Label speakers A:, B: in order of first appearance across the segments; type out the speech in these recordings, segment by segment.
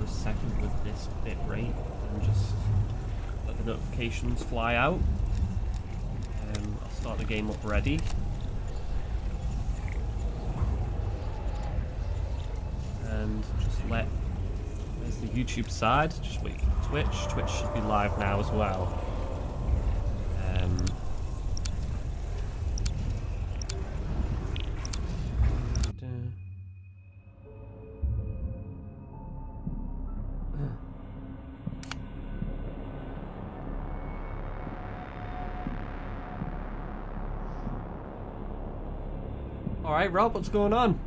A: a second with this bit rate and just let the notifications fly out. I'll start the game up ready. And just let... There's the YouTube side. Just wait for Twitch. Twitch should be live now as well. Alright, Rob, what's going on?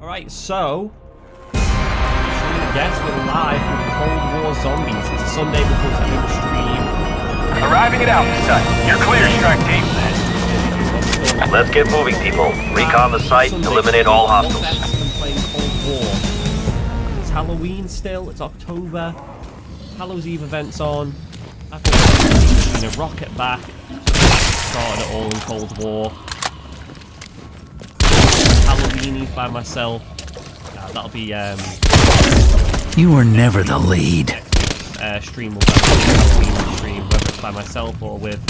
A: Alright, so... Yes, we're live with Cold War Zombies. It's a Sunday before the game stream.
B: Arriving at Alpha Site. You're clear, strike team.
C: Let's get moving, people. Recon the site, eliminate all hostiles.
A: Playing Cold War. It's Halloween still, it's October. Hallows Eve event's on. I thought we were a rocket back. Started it all in Cold War. Halloweenies by myself. That'll be
D: You were never the lead.
A: Stream will be Halloween stream, whether it's by myself or with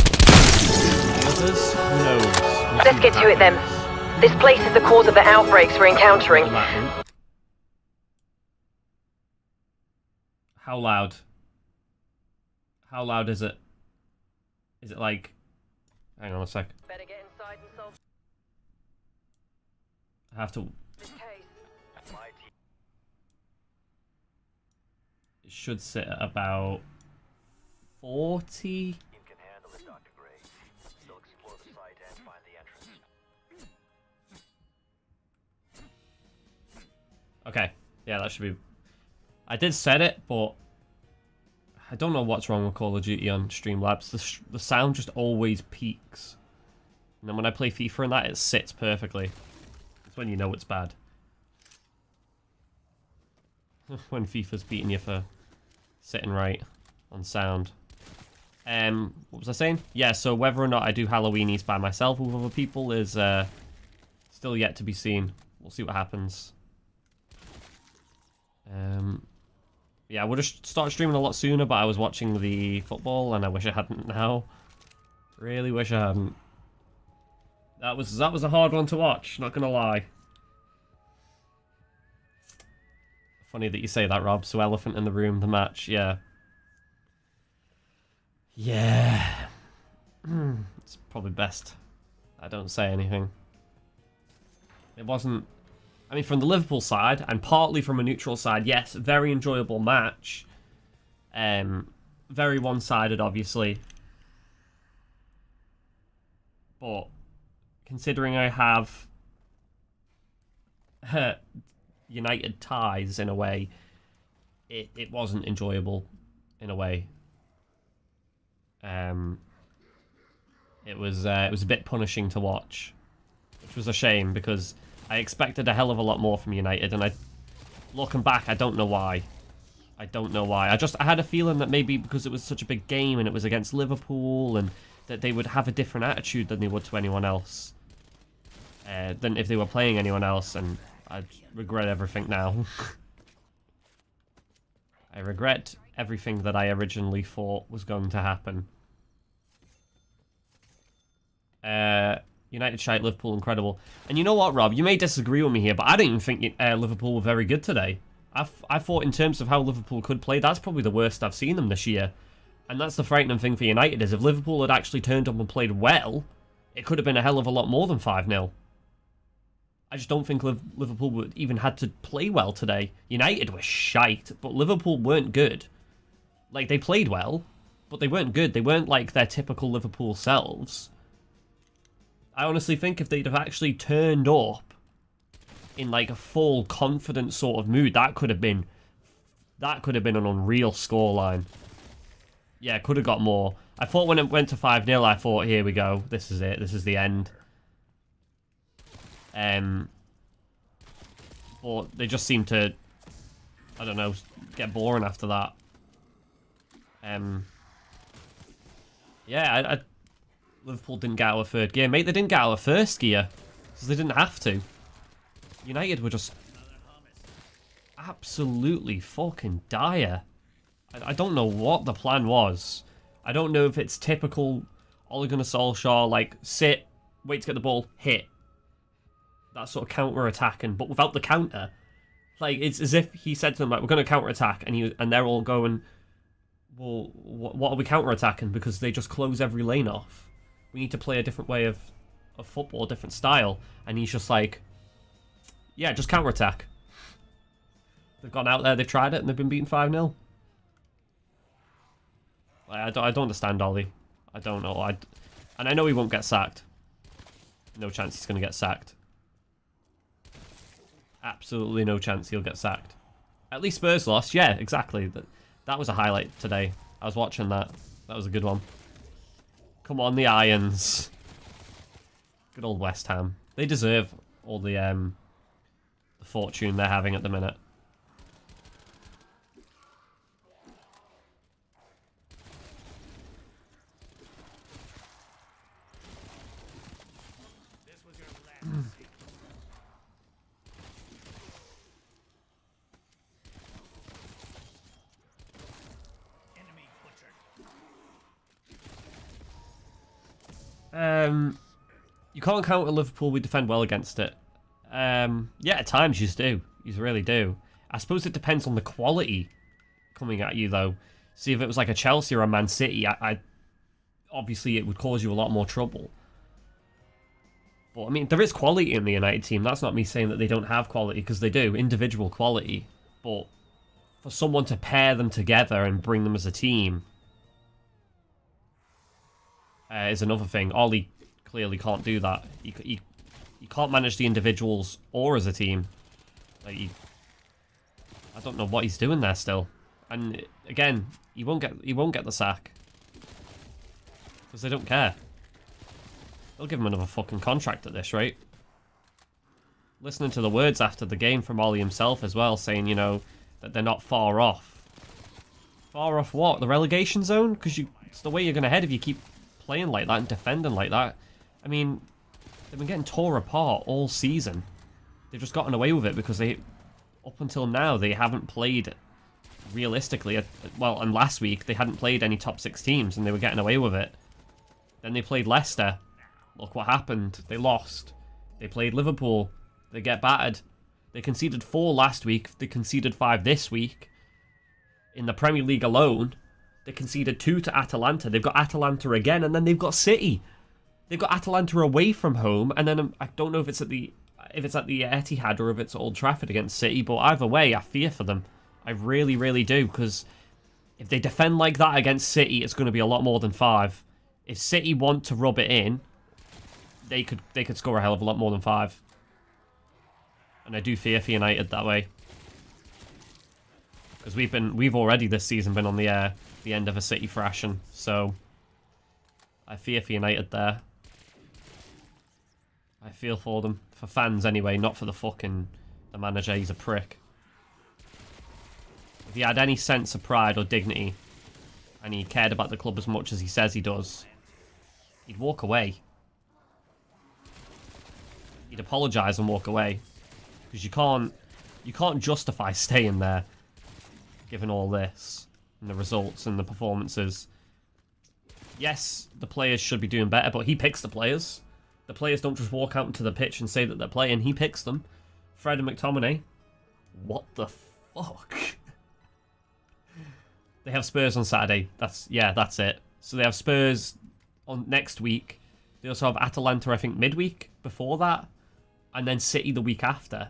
A: others. Who knows?
E: Let's get to it then. This place is the cause of the outbreaks we're encountering.
A: How loud? How loud is it? Is it like... Hang on a sec.
E: Better get inside and solve
A: I have to...
E: this case.
A: It should sit at about 40.
C: You can handle it, Dr. Gray. Still explore the site and find the entrance.
A: Okay, yeah, that should be... I did set it, but I don't know what's wrong with Call of Duty on Streamlabs. The sound just always peaks. And then when I play FIFA and that, it sits perfectly. That's when you know it's bad. When FIFA's beating you for sitting right on sound. What was I saying? Yeah, so whether or not I do Halloweenies by myself or with other people is still yet to be seen. We'll see what happens. Yeah, I would have started streaming a lot sooner, but I was watching the football and I wish I hadn't now. Really wish I hadn't. That was a hard one to watch, not gonna lie. Funny that you say that, Rob. So elephant in the room, the match, yeah. Yeah. It's probably best I don't say anything. It wasn't... I mean, from the Liverpool side, and partly from a neutral side, yes, very enjoyable match. Very one-sided, obviously. But considering I have United ties in a way, it wasn't enjoyable in a way. It was a bit punishing to watch, which was a shame because I expected a hell of a lot more from United, and looking back, I don't know why. I don't know why. I had a feeling that maybe because it was such a big game and it was against Liverpool, and that they would have a different attitude than they would to anyone else, than if they were playing anyone else, and I regret everything now. I regret everything that I originally thought was going to happen. United shite, Liverpool incredible. And you know what, Rob? You may disagree with me here, but I didn't even think Liverpool were very good today. I thought in terms of how Liverpool could play, that's probably the worst I've seen them this year. And that's the frightening thing for United, is if Liverpool had actually turned up and played well, it could have been a hell of a lot more than 5-0. I just don't think Liverpool would even had to play well today. United were shite, but Liverpool weren't good. Like, they played well, but they weren't good. They weren't like their typical Liverpool selves. I honestly think if they'd have actually turned up in like a full confident sort of mood, that could have been an unreal scoreline. Yeah, could have got more. I thought when it went to 5-0, I thought, here we go. This is it. This is the end. But they just seemed to, I don't know, get boring after that. Yeah, Liverpool didn't get out of third gear. Mate, they didn't get out of first gear, because they didn't have to. United were just absolutely fucking dire. I don't know what the plan was. I don't know if it's typical Ole Gunnar Solskjaer, like, sit, wait to get the ball, hit. That sort of counter-attacking, but without the counter. Like, it's as if he said to them, like, we're going to counter-attack, and they're all going, well, what are we counter-attacking? Because they just close every lane off. We need to play a different way of football, a different style. And he's just like, yeah, just counter-attack. They've gone out there, they've tried it, and they've been beaten 5-0. I don't understand Ollie. I don't know. And I know he won't get sacked. No chance he's going to get sacked. Absolutely no chance he'll get sacked. At least Spurs lost. Yeah, exactly. That was a highlight today. I was watching that. That was a good one. Come on, the Irons. Good old West Ham. They deserve all the fortune they're having at the minute. You can't counter Liverpool. We defend well against it. Yeah, at times you do. You really do. I suppose it depends on the quality coming at you, though. See, if it was like a Chelsea or a Man City, I obviously it would cause you a lot more trouble. But I mean, there is quality in the United team. That's not me saying that they don't have quality, because they do, individual quality. But for someone to pair them together and bring them as a team is another thing. Ollie clearly can't do that. He can't manage the individuals or as a team. Like I don't know what he's doing there still. And again, he won't get the sack because they don't care. They'll give him another fucking contract at this rate. Listening to the words after the game from Ollie himself as well, saying, you know, that they're not far off. Far off what? The relegation zone? Because it's the way you're going to head if you keep playing like that and defending like that. I mean, they've been getting tore apart all season. They've just gotten away with it because up until now, they haven't played realistically. Well, and last week, they hadn't played any top 6 teams and they were getting away with it. Then they played Leicester. Look what happened. They lost. They played Liverpool. They get battered. They conceded 4 last week. They conceded 5 this week. In the Premier League alone, they conceded 2 to Atalanta. They've got Atalanta again, and then they've got City. They've got Atalanta away from home, and then I don't know if it's at the Etihad or if it's Old Trafford against City, but either way, I fear for them. I really, really do, because if they defend like that against City, it's going to be a lot more than 5. If City want to rub it in, they could score a hell of a lot more than 5. And I do fear for United that way. Because we've already this season been on the end of a City thrashing, so I fear for United there. I feel for them. For fans anyway, not for the manager. He's a prick. If he had any sense of pride or dignity, and he cared about the club as much as he says he does, he'd walk away. He'd apologise and walk away. Because you can't justify staying there, given all this, and the results and the performances. Yes, the players should be doing better, but he picks the players. The players don't just walk out into the pitch and say that they're playing. He picks them. Fred and McTominay. What the fuck? They have Spurs on Saturday. That's it. So they have Spurs on next week. They also have Atalanta, I think, midweek before that. And then City the week after.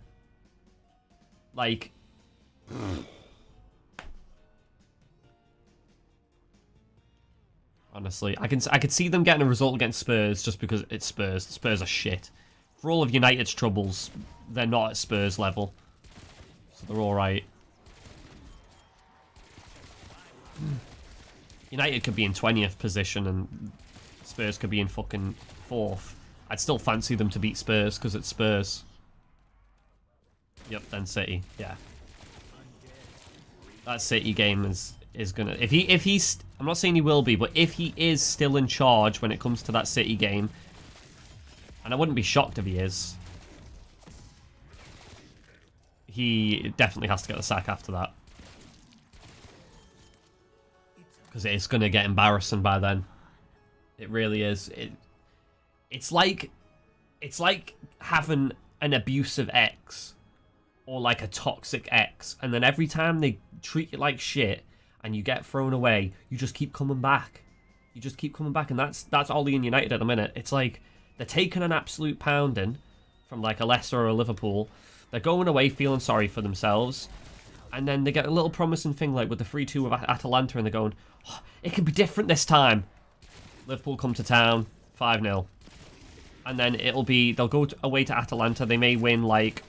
A: Like... Honestly, I could see them getting a result against Spurs just because it's Spurs. The Spurs are shit. For all of United's troubles, they're not at Spurs level. So they're alright. United could be in 20th position and Spurs could be in fucking 4th. I'd still fancy them to beat Spurs because it's Spurs. Yep, then City. Yeah. That City game is gonna... If he's... I'm not saying he will be, but if he is still in charge when it comes to that City game, and I wouldn't be shocked if he is. he definitely has to get the sack after that. Because it's going to get embarrassing by then. It really is. It's like having an abusive ex or like a toxic ex, and then every time they treat you like shit and you get thrown away, you just keep coming back. You just keep coming back, and that's Ollie and United at the minute. It's like they're taking an absolute pounding from like a Leicester or a Liverpool. They're going away feeling sorry for themselves, and then they get a little promising thing like with the 3-2 of Atalanta, and they're going, oh, it can be different this time. Liverpool come to town, 5-0. And then they'll go away to Atalanta. They may win like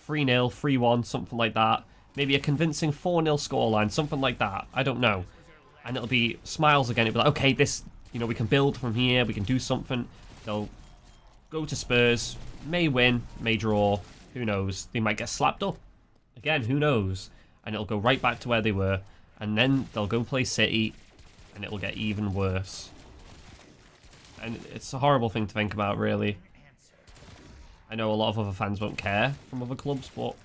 A: 3-0, 3-1, something like that. Maybe a convincing 4-0 scoreline, something like that. I don't know. And it'll be smiles again. It'll be like, okay, this, we can build from here. We can do something. They'll go to Spurs. May win, may draw. Who knows? They might get slapped up. Again, who knows? And it'll go right back to where they were. And then they'll go play City. And it'll get even worse. And it's a horrible thing to think about, really. I know a lot of other fans won't care from other clubs, but,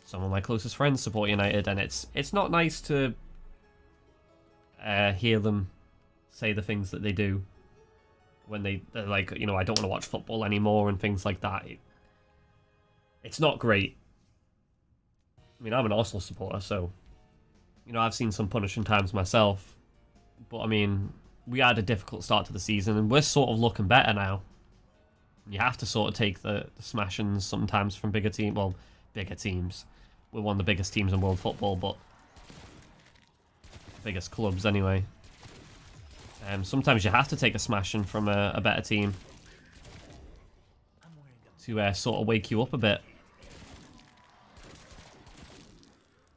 A: some of my closest friends support United, and it's not nice to hear them say the things that they do when they're like, I don't want to watch football anymore and things like that. It's not great. I mean, I'm an Arsenal supporter, so, I've seen some punishing times myself. But, I mean, we had a difficult start to the season, and we're sort of looking better now. You have to sort of take the smashings sometimes from bigger teams. Well, bigger teams. We're one of the biggest teams in world football, but biggest clubs anyway. Sometimes you have to take a smashing from a better team to sort of wake you up a bit.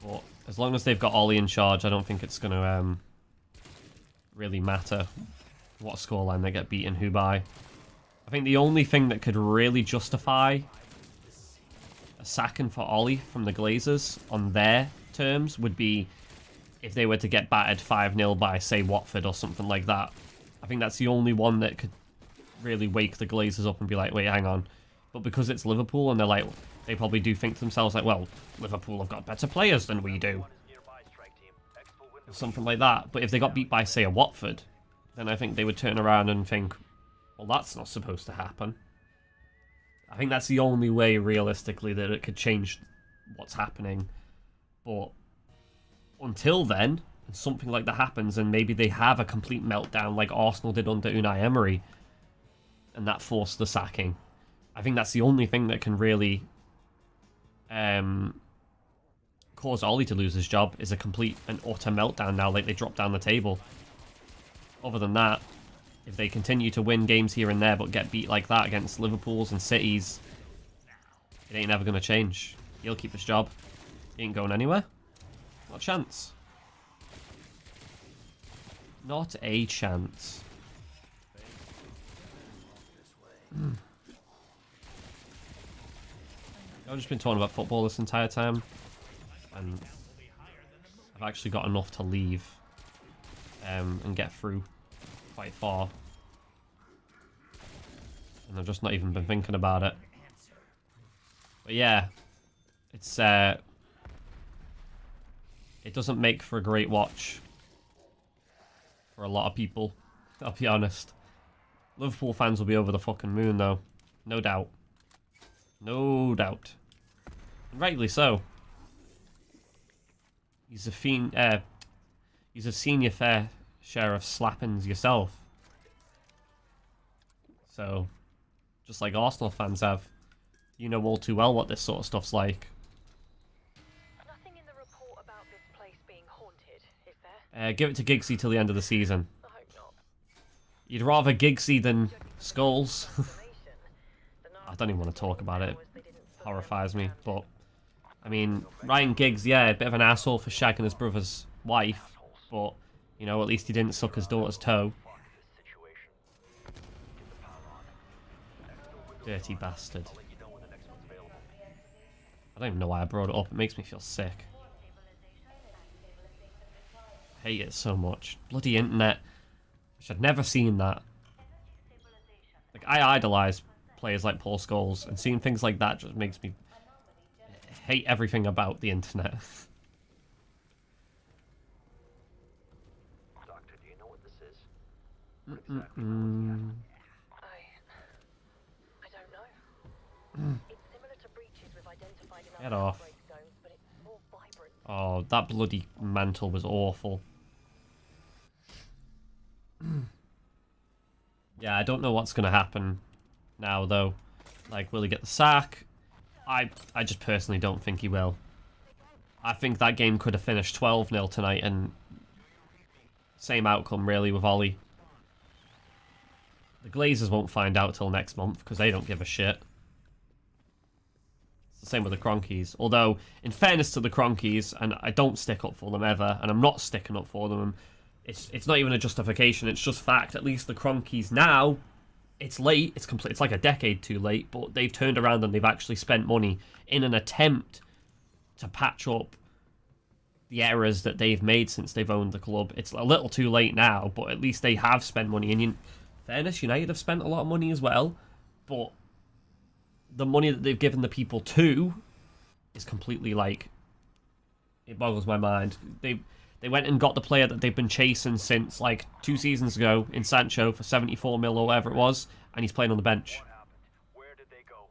A: But as long as they've got Ollie in charge, I don't think it's going to really matter what scoreline they get beaten who by. I think the only thing that could really justify a sacking for Ollie from the Glazers on their terms would be if they were to get battered 5-0 by, say, Watford or something like that. I think that's the only one that could really wake the Glazers up and be like, wait, hang on. But because it's Liverpool and they probably do think to themselves like, well, Liverpool have got better players than we do. Or something like that. But if they got beat by, say, a Watford, then I think they would turn around and think, well, that's not supposed to happen. I think that's the only way, realistically, that it could change what's happening. But until then, and something like that happens, and maybe they have a complete meltdown like Arsenal did under Unai Emery, and that forced the sacking. I think that's the only thing that can really cause Ollie to lose his job, is a complete and utter meltdown now, like they drop down the table. Other than that, if they continue to win games here and there but get beat like that against Liverpools and Cities, it ain't ever going to change. He'll keep his job. He ain't going anywhere. Not a chance. Not a chance. I've just been talking about football this entire time, and I've actually got enough to leave and get through quite far, and I've just not even been thinking about it. But yeah, it's it doesn't make for a great watch for a lot of people, I'll be honest. Liverpool fans will be over the fucking moon though, no doubt. No doubt. And rightly so. He's a senior fair share of slappings yourself. So, just like Arsenal fans have, you know all too well what this sort of stuff's like.
E: Nothing in the report about this place being haunted, is there?
A: Give it to Giggsy till the end of the season.
E: I hope not.
A: You'd rather Giggsy than Skulls. I don't even want to talk about it. It horrifies me. But, I mean, Ryan Giggs, yeah, a bit of an asshole for shagging his brother's wife. But, at least he didn't suck his daughter's toe. Dirty bastard. I don't even know why I brought it up. It makes me feel sick. I hate it so much. Bloody internet. I should have never seen that. Like, I idolise players like Paul Scholes, and seeing things like that just makes me hate everything about the internet.
C: Doctor, do you know what this is?
E: I don't know. It's similar to breaches we've identified in
A: Get
E: other
A: off.
E: outbreak zones, but it's more vibrant.
A: Oh, that bloody mantle was awful. Yeah, I don't know what's going to happen now, though. Like, will he get the sack? I just personally don't think he will. I think that game could have finished 12-0 tonight, and same outcome, really, with Ollie. The Glazers won't find out till next month, because they don't give a shit. It's the same with the Cronkies. Although, in fairness to the Cronkies, and I don't stick up for them ever, and I'm not sticking up for them, it's not even a justification, it's just fact. At least the Cronkies now, it's late, it's like a decade too late, but they've turned around and they've actually spent money in an attempt to patch up the errors that they've made since they've owned the club. It's a little too late now, but at least they have spent money. And in fairness, United have spent a lot of money as well, but the money that they've given the people too is completely, like, it boggles my mind. They went and got the player that they've been chasing since, like, 2 seasons ago in Sancho for 74 mil or whatever it was, and he's playing on the bench.
B: Where did they go?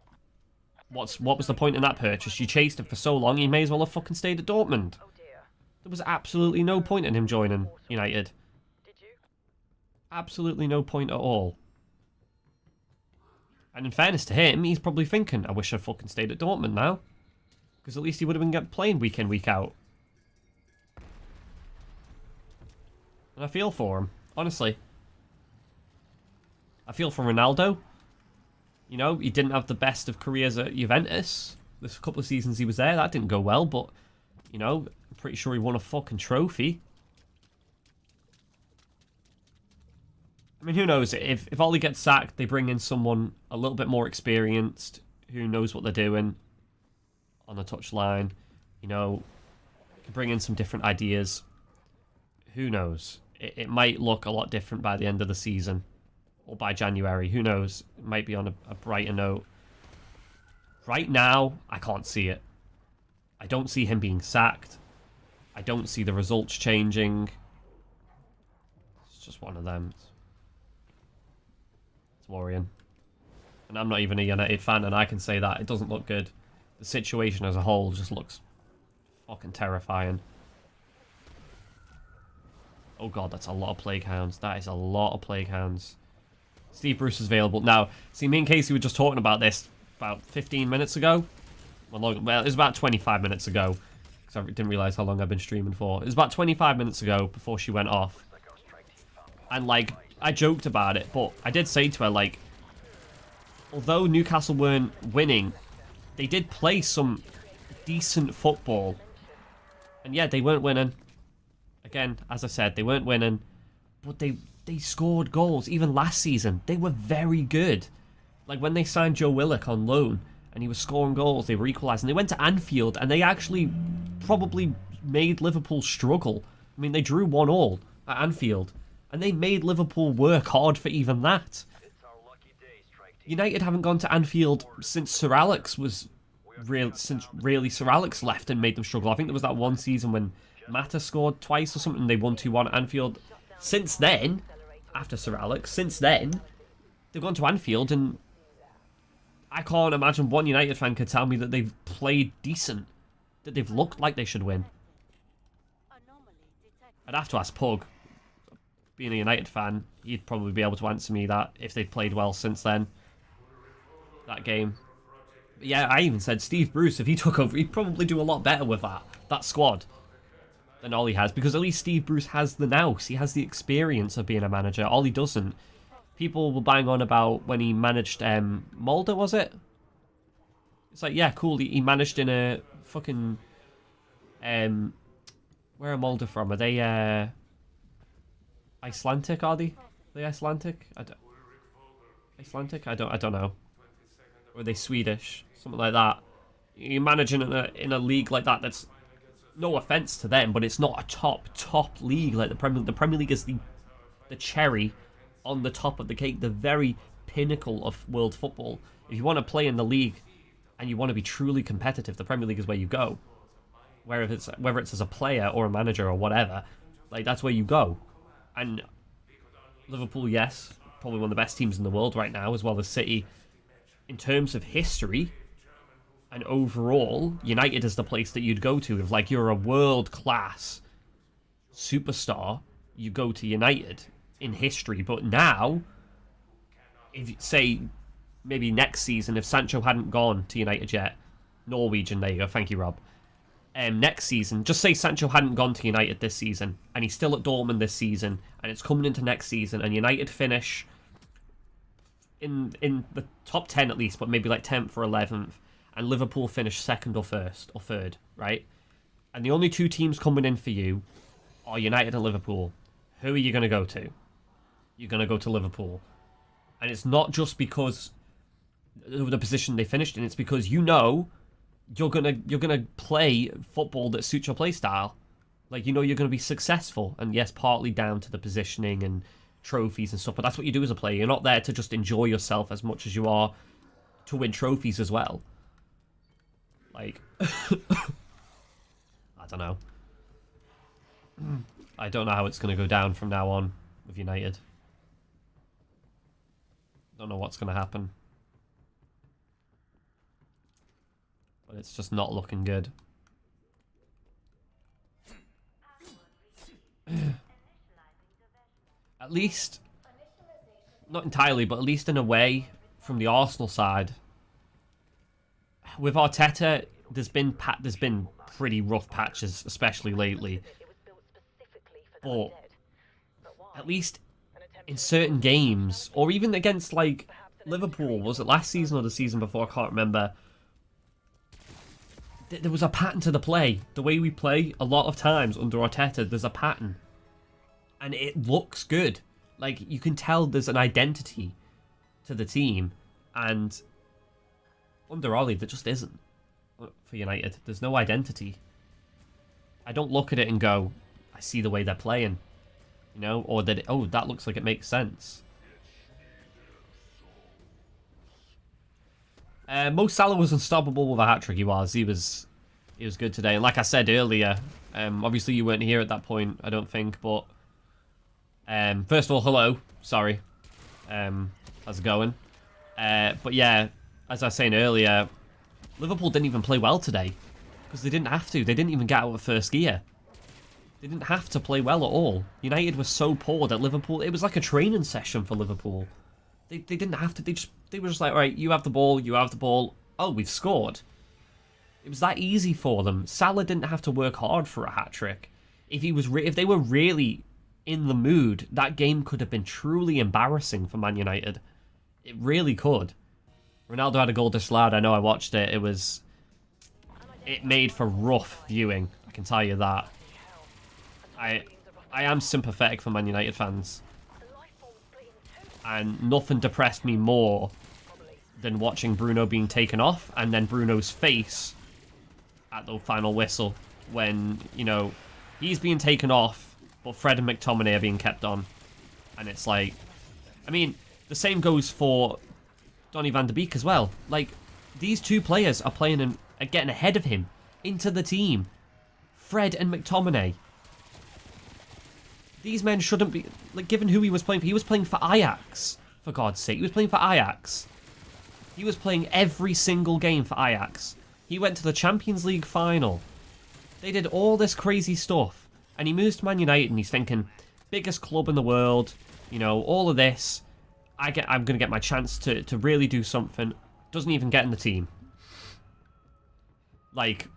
A: What was the point in that purchase? You chased him for so long, he may as well have fucking stayed at Dortmund.
E: Oh dear.
A: There was absolutely no point in him joining United.
E: Did you?
A: Absolutely no point at all. And in fairness to him, he's probably thinking, I wish I fucking stayed at Dortmund now. Because at least he would have been playing week in, week out. And I feel for him, honestly. I feel for Ronaldo. You know, he didn't have the best of careers at Juventus. This couple of seasons he was there, that didn't go well, but, you know, I'm pretty sure he won a fucking trophy. I mean, who knows? If Ollie gets sacked, they bring in someone a little bit more experienced, who knows what they're doing on the touchline. You know, can bring in some different ideas. Who knows? It might look a lot different by the end of the season. Or by January. Who knows? It might be on a brighter note. Right now, I can't see it. I don't see him being sacked. I don't see the results changing. It's just one of them. It's worrying. And I'm not even a United fan, and I can say that. It doesn't look good. The situation as a whole just looks fucking terrifying. Oh god, that's a lot of Plague Hounds. That is a lot of Plague Hounds. Steve Bruce is available. Now, see, me and Casey were just talking about this about 15 minutes ago. Well, it was about 25 minutes ago. Because I didn't realise how long I've been streaming for. It was about 25 minutes ago before she went off. And, like, I joked about it, but I did say to her, like, although Newcastle weren't winning, they did play some decent football. And yeah, they weren't winning. Again, as I said, they weren't winning, but they scored goals. Even last season, they were very good. Like when they signed Joe Willock on loan, and he was scoring goals, they were equalising. They went to Anfield, and they actually probably made Liverpool struggle. I mean, they drew 1-1 at Anfield, and they made Liverpool work hard for even that. United haven't gone to Anfield since Sir Alex was really Sir Alex left and made them struggle. I think there was that one season when Mata scored twice or something. They won 2-1 at Anfield. Since then, after Sir Alex, since then, they've gone to Anfield, and I can't imagine one United fan could tell me that they've played decent, that they've looked like they should win. I'd have to ask Pug. Being a United fan, he'd probably be able to answer me that if they've played well since then. That game. But yeah, I even said Steve Bruce, if he took over, he'd probably do a lot better with that squad than Ollie has, because at least Steve Bruce has the nous. He has the experience of being a manager. Ollie doesn't. People were bang on about when he managed Mulder, was it? It's like, yeah, cool. He managed in a fucking... where are Mulder from? Are they Icelandic, are they? Are they Icelandic? Icelandic? I don't know. Or are they Swedish? Something like that. You're managing in a league like that that's... No offense to them, but it's not a top league like the Premier League. The Premier League is the cherry on the top of the cake, the very pinnacle of world football. If you want to play in the league and you want to be truly competitive, the Premier League is where you go. Whether it's as a player or a manager or whatever, like that's where you go. And Liverpool, yes, probably one of the best teams in the world right now, as well as City. In terms of history and overall, United is the place that you'd go to. If like you're a world-class superstar, you go to United in history. But now, if say maybe next season, if Sancho hadn't gone to United yet, Norwegian, there you go, thank you, Rob. Next season, just say Sancho hadn't gone to United this season, and he's still at Dortmund this season, and it's coming into next season, and United finish in the top 10 at least, but maybe like 10th or 11th, and Liverpool finish 2nd or 1st or 3rd, right? And the only two teams coming in for you are United and Liverpool. Who are you going to go to? You're going to go to Liverpool. And it's not just because of the position they finished in, it's because you know you're gonna play football that suits your play style. Like, you know you're going to be successful. And yes, partly down to the positioning and trophies and stuff, but that's what you do as a player. You're not there to just enjoy yourself as much as you are to win trophies as well. Like, I don't know. I don't know how it's going to go down from now on with United. Don't know what's going to happen. But it's just not looking good. At least, not entirely, but at least in a way, from the Arsenal side, with Arteta, there's been pretty rough patches, especially lately. But at least in certain games, or even against like Liverpool, was it last season or the season before? I can't remember. There was a pattern to the play. The way we play, a lot of times under Arteta, there's a pattern. And it looks good. Like, you can tell there's an identity to the team. And under Ollie, there just isn't for United. There's no identity. I don't look at it and go, I see the way they're playing. You know? Or that, oh, that looks like it makes sense. Mo Salah was unstoppable with a hat-trick. He was good today. And like I said earlier, obviously you weren't here at that point, I don't think, but first of all, hello. Sorry. How's it going? But yeah, as I was saying earlier, Liverpool didn't even play well today because they didn't have to. They didn't even get out of first gear. They didn't have to play well at all. United was so poor that Liverpool, it was like a training session for Liverpool. They didn't have to. They were just like, all right, you have the ball, you have the ball. Oh, we've scored. It was that easy for them. Salah didn't have to work hard for a hat-trick. If they were really in the mood, that game could have been truly embarrassing for Man United. It really could. Ronaldo had a goal disallowed. I know, I watched it. It made for rough viewing, I can tell you that. I am sympathetic for Man United fans. And nothing depressed me more than watching Bruno being taken off and then Bruno's face at the final whistle when, you know, he's being taken off, but Fred and McTominay are being kept on. And it's like, I mean, the same goes for Donny van de Beek as well. Like, these two players are playing and are getting ahead of him into the team. Fred and McTominay. These men shouldn't be, like, given who he was playing for. He was playing for Ajax, for God's sake. He was playing for Ajax. He was playing every single game for Ajax. He went to the Champions League final. They did all this crazy stuff. And he moves to Man United and he's thinking, biggest club in the world, you know, all of this. I'm going to get my chance to really do something. Doesn't even get in the team. Like,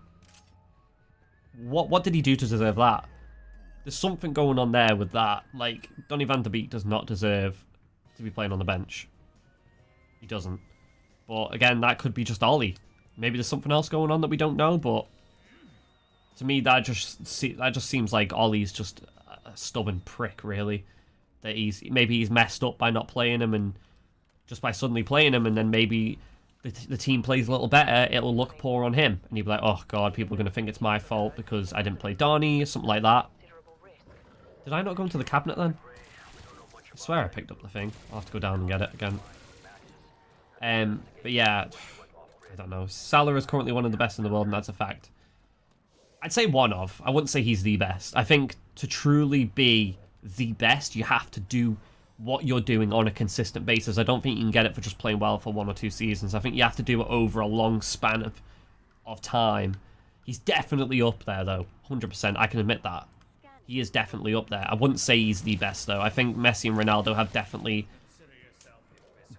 A: what did he do to deserve that? There's something going on there with that. Like, Donny van de Beek does not deserve to be playing on the bench. He doesn't. But again, that could be just Ollie. Maybe there's something else going on that we don't know, but to me, that just seems like Ollie's just a stubborn prick, really. That maybe he's messed up by not playing him, and just by suddenly playing him, and then maybe the team plays a little better, it'll look poor on him. And he'll be like, oh god, people are going to think it's my fault because I didn't play Donny, or something like that. Did I not go into the cabinet then? I swear I picked up the thing. I'll have to go down and get it again. But yeah, I don't know. Salah is currently one of the best in the world, and that's a fact. I'd say one of. I wouldn't say he's the best. I think to truly be the best, you have to do what you're doing on a consistent basis. I don't think you can get it for just playing well for 1 or 2 seasons. I think you have to do it over a long span of time. He's definitely up there, though. 100%. I can admit that. He is definitely up there. I wouldn't say he's the best, though. I think Messi and Ronaldo have definitely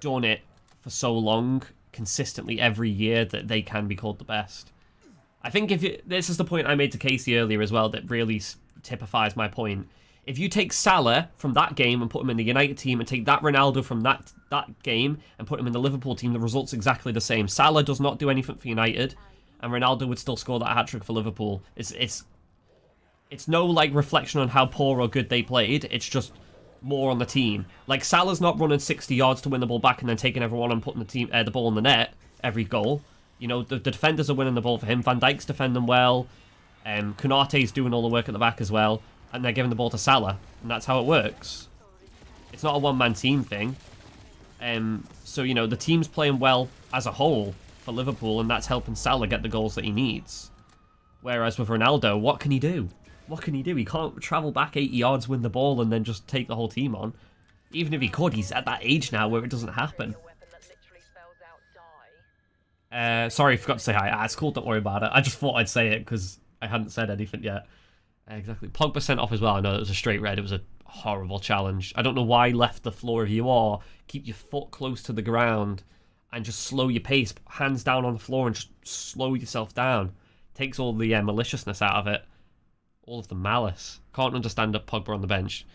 A: done it for so long, consistently every year, that they can be called the best. I think this is the point I made to Casey earlier as well that really typifies my point. If you take Salah from that game and put him in the United team and take that Ronaldo from that game and put him in the Liverpool team, the result's exactly the same. Salah does not do anything for United, and Ronaldo would still score that hat-trick for Liverpool. It's no like reflection on how poor or good they played. It's just more on the team. Like, Salah's not running 60 yards to win the ball back and then taking everyone and putting the ball in the net every goal. You know, the defenders are winning the ball for him. Van Dijk's defending well. Konate's doing all the work at the back as well. And they're giving the ball to Salah. And that's how it works. It's not a one-man team thing. So, you know, the team's playing well as a whole for Liverpool, and that's helping Salah get the goals that he needs. Whereas with Ronaldo, what can he do? What can he do? He can't travel back 80 yards, win the ball, and then just take the whole team on. Even if he could, he's at that age now where it doesn't happen. Sorry, I forgot to say hi. It's cool, don't worry about it. I just thought I'd say it because I hadn't said anything yet. Exactly. Pogba sent off as well. I know it was a straight red. It was a horrible challenge. I don't know why he left the floor if you are. Keep your foot close to the ground and just slow your pace. Hands down on the floor and just slow yourself down. Takes all the maliciousness out of it. All of the malice. Can't understand a Pogba on the bench.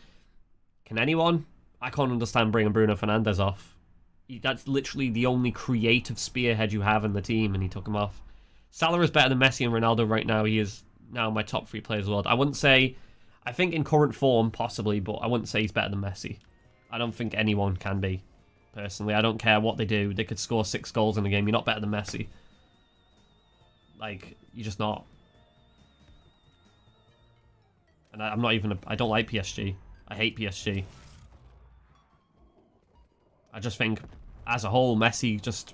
A: Can anyone? I can't understand bringing Bruno Fernandes off. That's literally the only creative spearhead you have in the team, and he took him off. Salah is better than Messi and Ronaldo right now. He is now my top 3 players of the world. I wouldn't say... I think in current form, possibly, but I wouldn't say he's better than Messi. I don't think anyone can be, personally. I don't care what they do. They could score 6 goals in a game. You're not better than Messi. Like, you're just not. And I'm not even... I don't like PSG. I hate PSG. I just think, as a whole, Messi just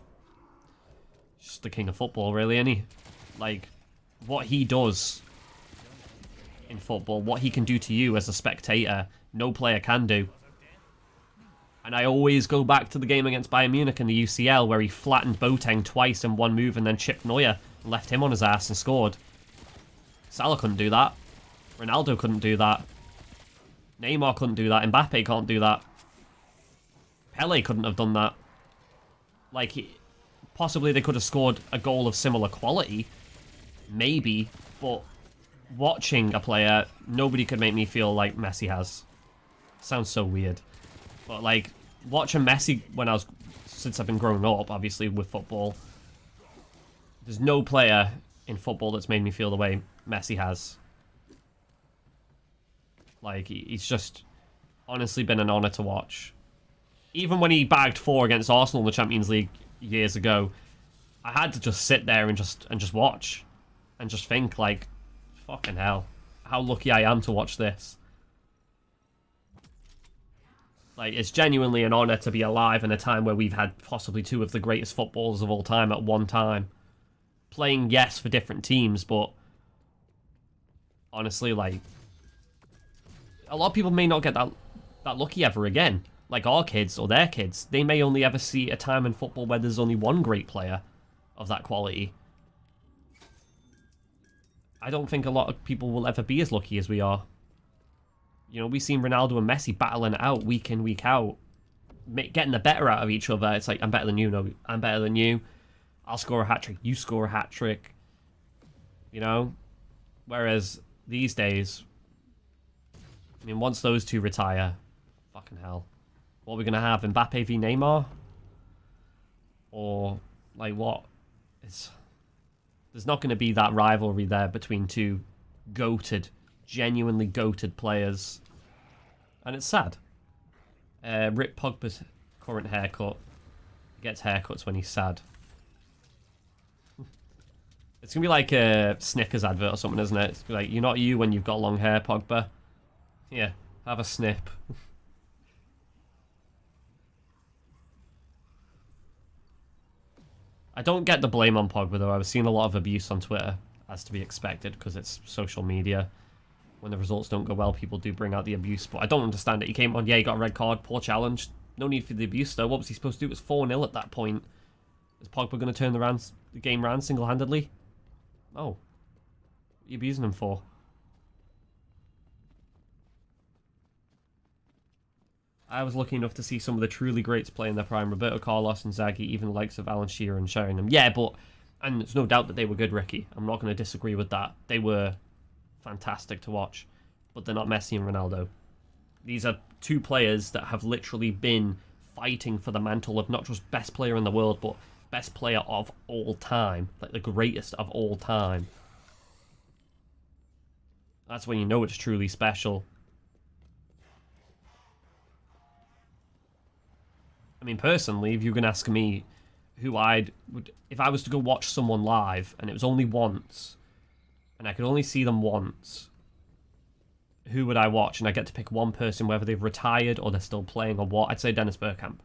A: the king of football, really, isn't he? Like, what he does in football, what he can do to you as a spectator, no player can do. And I always go back to the game against Bayern Munich in the UCL where he flattened Boateng twice in one move and then chipped Neuer and left him on his ass and scored. Salah couldn't do that. Ronaldo couldn't do that. Neymar couldn't do that. Mbappe can't do that. Pele couldn't have done that. Like, possibly they could have scored a goal of similar quality. Maybe. But watching a player, nobody could make me feel like Messi has. Sounds so weird. But, like, watching Messi since I've been growing up, obviously, with football, there's no player in football that's made me feel the way Messi has. Like, he's just honestly been an honour to watch. Even when he bagged 4 against Arsenal in the Champions League years ago, I had to just sit there and just watch. And just think, like, fucking hell, how lucky I am to watch this. Like, it's genuinely an honour to be alive in a time where we've had possibly 2 of the greatest footballers of all time at one time. Playing, yes, for different teams, but honestly, like, a lot of people may not get that lucky ever again. Like our kids or their kids. They may only ever see a time in football where there's only one great player of that quality. I don't think a lot of people will ever be as lucky as we are. You know, we've seen Ronaldo and Messi battling it out week in, week out. Getting the better out of each other. It's like, I'm better than you. No, I'm better than you. I'll score a hat-trick. You score a hat-trick. You know? Whereas these days, I mean, once those 2 retire, fucking hell. What are we going to have? Mbappe v Neymar? Or, like, what? There's not going to be that rivalry there between 2 genuinely goated players. And it's sad. Rip Pogba's current haircut. He gets haircuts when he's sad. It's going to be like a Snickers advert or something, isn't it? It's like, you're not you when you've got long hair, Pogba. Here, have a snip. I don't get the blame on Pogba, though. I was seeing a lot of abuse on Twitter, as to be expected, because it's social media. When the results don't go well, people do bring out the abuse, but I don't understand it. He came on, yeah, he got a red card, poor challenge. No need for the abuse, though. What was he supposed to do? It was 4-0 at that point. Is Pogba going to turn the game around single-handedly? Oh. What are you abusing him for? I was lucky enough to see some of the truly greats play in their prime. Roberto Carlos and Zaghi, even the likes of Alan Shearer and Sheringham. Yeah, but... And there's no doubt that they were good, Ricky. I'm not going to disagree with that. They were fantastic to watch. But they're not Messi and Ronaldo. These are two players that have literally been fighting for the mantle of not just best player in the world, but best player of all time. Like the greatest of all time. That's when you know it's truly special. I mean, personally, if you're going to ask me who if I was to go watch someone live and it was only once, and I could only see them once, who would I watch? And I get to pick one person, whether they've retired or they're still playing or what. I'd say Dennis Bergkamp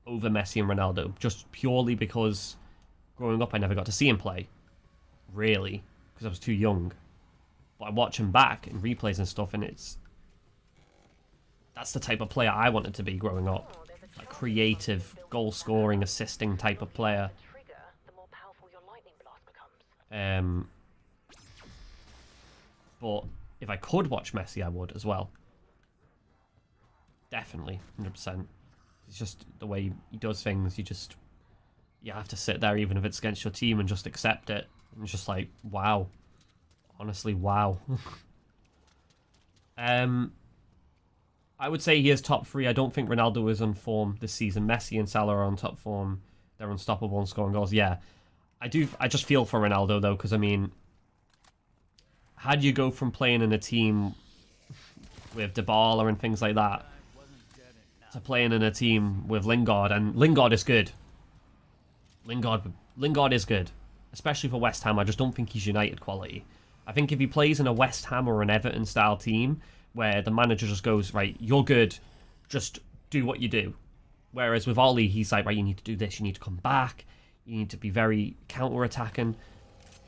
A: over Messi and Ronaldo, just purely because growing up I never got to see him play, really, because I was too young. But I watch him back in replays and stuff, and that's the type of player I wanted to be growing up. A creative, goal-scoring, assisting type of player. But if I could watch Messi, I would as well. Definitely, 100%. It's just the way he does things. You have to sit there, even if it's against your team, and just accept it. And it's just like, wow. Honestly, wow. I would say he is top 3. I don't think Ronaldo is on form this season. Messi and Salah are on top form. They're unstoppable and scoring goals. Yeah, I just feel for Ronaldo, though, because, I mean, how do you go from playing in a team with Dybala and things like that to playing in a team with Lingard? And Lingard is good. Lingard is good, especially for West Ham. I just don't think he's United quality. I think if he plays in a West Ham or an Everton-style team, where the manager just goes, right, you're good, just do what you do. Whereas with Ollie, he's like, right, you need to do this, you need to come back, you need to be very counter-attacking.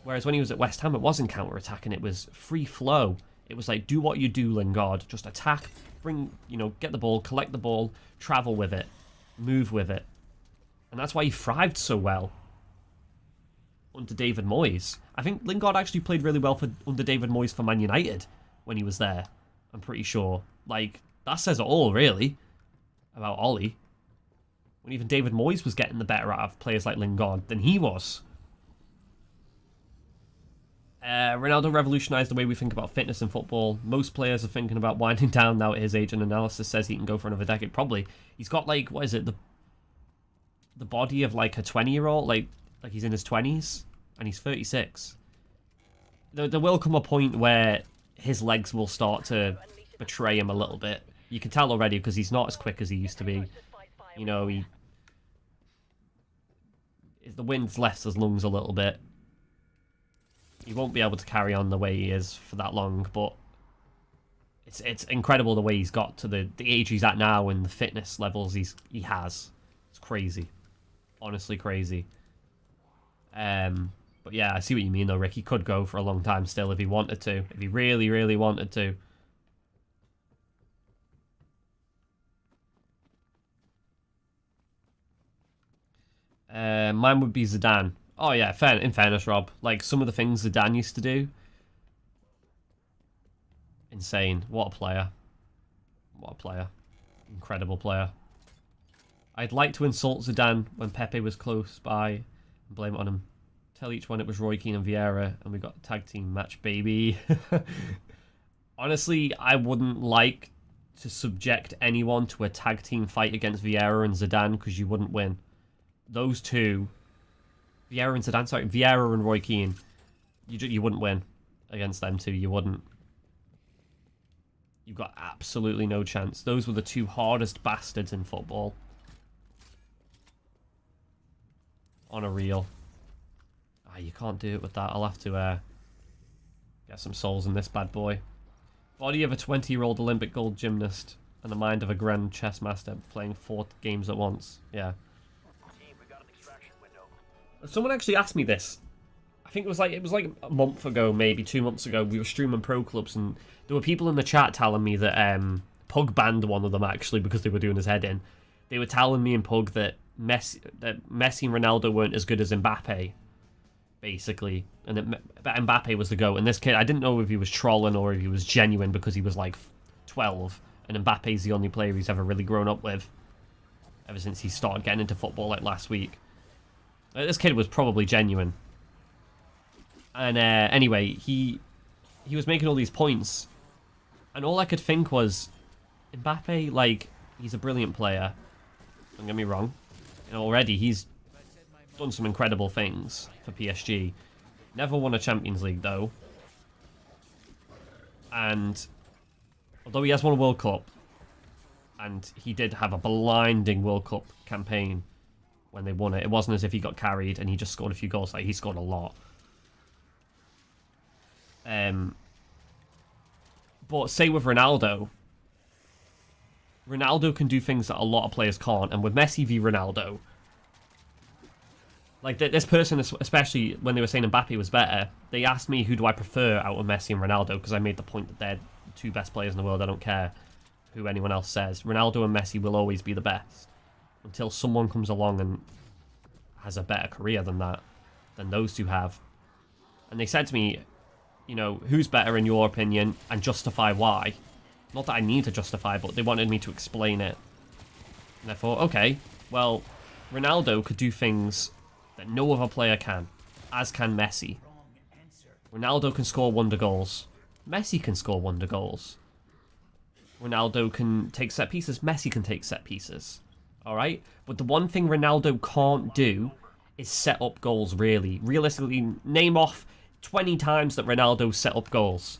A: Whereas when he was at West Ham, it wasn't counter-attacking, it was free flow. It was like, do what you do, Lingard, just attack, get the ball, collect the ball, travel with it, move with it. And that's why he thrived so well under David Moyes. I think Lingard actually played really well under David Moyes for Man United when he was there. I'm pretty sure. Like, that says it all, really, about Ollie. When even David Moyes was getting the better out of players like Lingard than he was. Ronaldo revolutionised the way we think about fitness in football. Most players are thinking about winding down now at his age, and analysis says he can go for another decade. Probably. He's got, like, what is it? The body of, like, a 20-year-old. Like he's in his 20s, and he's 36. There will come a point where his legs will start to betray him a little bit. You can tell already because he's not as quick as he used to be. You know, the wind's left his lungs a little bit. He won't be able to carry on the way he is for that long, but it's incredible the way he's got to the age he's at now and the fitness levels he has. It's crazy. Honestly crazy. But yeah, I see what you mean though, Rick. He could go for a long time still if he wanted to. If he really, really wanted to. Mine would be Zidane. Oh yeah, in fairness, Rob. Like, some of the things Zidane used to do. Insane. What a player. What a player. Incredible player. I'd like to insult Zidane when Pepe was close by and blame it on him. Tell each one it was Roy Keane and Vieira, and we got a tag team match, baby. Honestly, I wouldn't like to subject anyone to a tag team fight against Vieira and Zidane because you wouldn't win. Those two, Vieira and Roy Keane, you wouldn't win against them two. You wouldn't. You've got absolutely no chance. Those were the two hardest bastards in football. On a reel. You can't do it with that. I'll have to get some souls in this bad boy. Body of a 20-year-old Olympic gold gymnast and the mind of a grand chess master playing 4 games at once. Yeah.
B: Team, we got an extraction window.
A: Someone actually asked me this. I think it was like a month ago, maybe 2 months ago. We were streaming pro clubs, and there were people in the chat telling me that Pug banned one of them actually because they were doing his head in. They were telling me in Pug that Messi and Ronaldo weren't as good as Mbappe, basically, and that Mbappe was the GOAT. And this kid, I didn't know if he was trolling or if he was genuine because he was like 12, and Mbappe's the only player he's ever really grown up with ever since he started getting into football like last week. This kid was probably genuine. And anyway, he was making all these points, and all I could think was, Mbappe, like, he's a brilliant player. Don't get me wrong. And already he's done some incredible things for PSG. Never won a Champions League though. And although he has won a World Cup, and he did have a blinding World Cup campaign when they won it, it wasn't as if he got carried and he just scored a few goals. Like, he scored a lot. But say with Ronaldo can do things that a lot of players can't, and with Messi v Ronaldo, like this person, especially when they were saying Mbappe was better, they asked me who do I prefer out of Messi and Ronaldo, because I made the point that they're the two best players in the world. I don't care who anyone else says. Ronaldo and Messi will always be the best until someone comes along and has a better career than those two have. And they said to me, you know, who's better in your opinion, and justify why. Not that I need to justify, but they wanted me to explain it. And I thought, okay, well, Ronaldo could do things that no other player can, as can Messi. Ronaldo can score wonder goals. Messi can score wonder goals. Ronaldo can take set pieces. Messi can take set pieces. Alright? But the one thing Ronaldo can't do is set up goals, really. Realistically, name off 20 times that Ronaldo set up goals.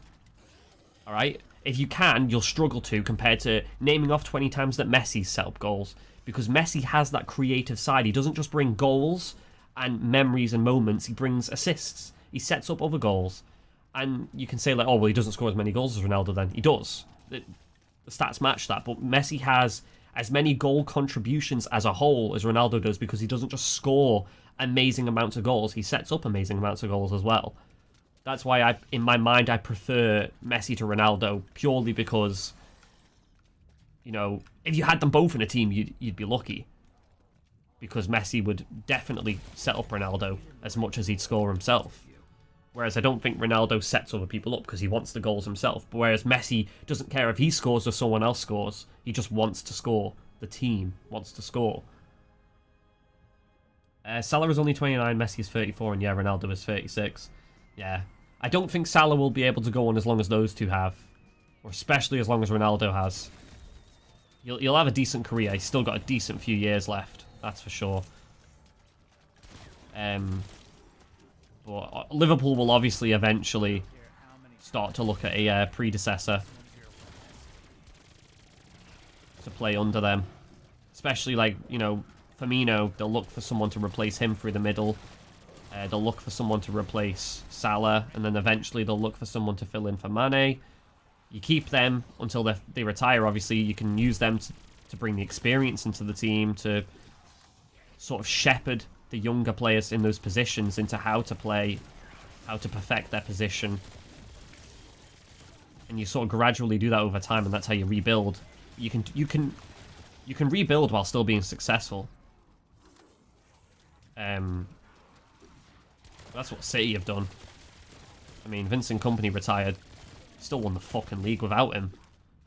A: Alright? If you can, you'll struggle to, compared to naming off 20 times that Messi set up goals. Because Messi has that creative side. He doesn't just bring goals and memories and moments, he brings assists. He sets up other goals. And you can say, like, oh, well, he doesn't score as many goals as Ronaldo then. He does. The stats match that. But Messi has as many goal contributions as a whole as Ronaldo does, because he doesn't just score amazing amounts of goals. He sets up amazing amounts of goals as well. That's why, in my mind, I prefer Messi to Ronaldo, purely because, you know, if you had them both in a team, you'd be lucky. Because Messi would definitely set up Ronaldo as much as he'd score himself. Whereas I don't think Ronaldo sets other people up because he wants the goals himself. But whereas Messi doesn't care if he scores or someone else scores. He just wants to score. The team wants to score. Salah is only 29, Messi is 34, and yeah, Ronaldo is 36. Yeah. I don't think Salah will be able to go on as long as those two have. Or especially as long as Ronaldo has. You'll have a decent career. He's still got a decent few years left. That's for sure. But Liverpool will obviously eventually start to look at a predecessor to play under them. Especially, like, you know, Firmino, they'll look for someone to replace him through the middle. They'll look for someone to replace Salah, and then eventually they'll look for someone to fill in for Mane. You keep them until they retire, obviously. You can use them to bring the experience into the team, to sort of shepherd the younger players in those positions into how to play, how to perfect their position. And you sort of gradually do that over time, and that's how you rebuild. You can rebuild while still being successful. That's what City have done. I mean, Vincent Kompany retired. Still won the fucking league without him,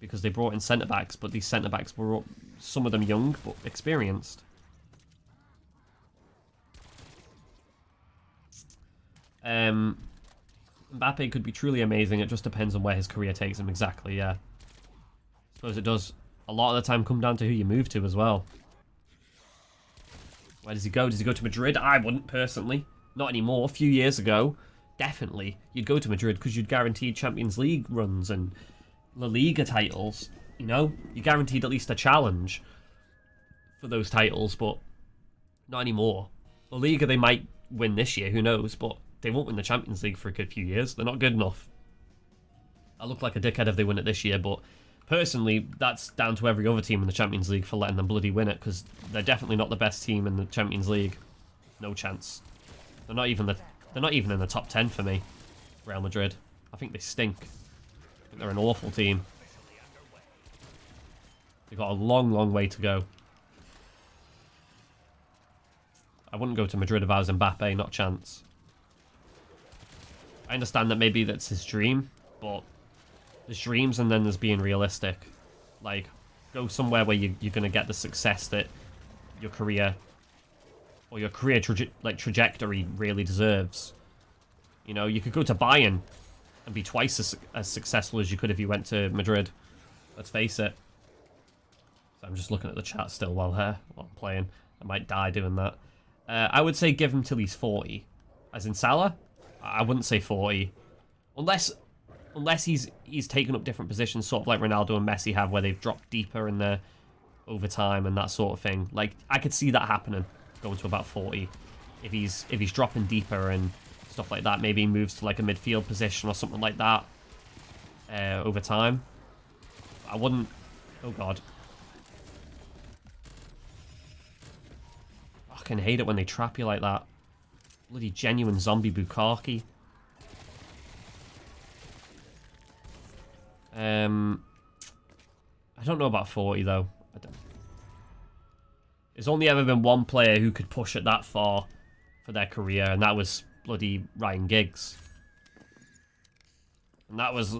A: because they brought in centre-backs, but these centre-backs were, some of them young, but experienced. Mbappe could be truly amazing. It just depends on where his career takes him. Exactly, yeah. I suppose it does a lot of the time come down to who you move to as well. Where does he go? Does he go to Madrid? I wouldn't, personally. Not anymore. A few years ago, definitely. You'd go to Madrid because you'd guaranteed Champions League runs and La Liga titles. You know? You're guaranteed at least a challenge for those titles, but not anymore. La Liga, they might win this year, who knows, but they won't win the Champions League for a good few years. They're not good enough. I look like a dickhead if they win it this year, but personally, that's down to every other team in the Champions League for letting them bloody win it, because they're definitely not the best team in the Champions League. No chance. They're not even in the top 10 for me. Real Madrid. I think they stink. I think they're an awful team. They've got a long, long way to go. I wouldn't go to Madrid if I was Mbappe, not a chance. I understand that maybe that's his dream, but there's dreams and then there's being realistic. Like, go somewhere where you're going to get the success that your career or your career trajectory really deserves. You know, you could go to Bayern and be twice as successful as you could if you went to Madrid. Let's face it. So I'm just looking at the chat still while I'm playing. I might die doing that. I would say give him till he's 40. As in Salah, I wouldn't say 40. Unless he's taken up different positions, sort of like Ronaldo and Messi have, where they've dropped deeper in their overtime and that sort of thing. Like, I could see that happening, going to about 40. If he's dropping deeper and stuff like that, maybe he moves to like a midfield position or something like that over time. I wouldn't... Oh, God. I fucking hate it when they trap you like that. Bloody genuine zombie bukkake. I don't know about 40 though. There's only ever been one player who could push it that far for their career, and that was bloody Ryan Giggs. And that was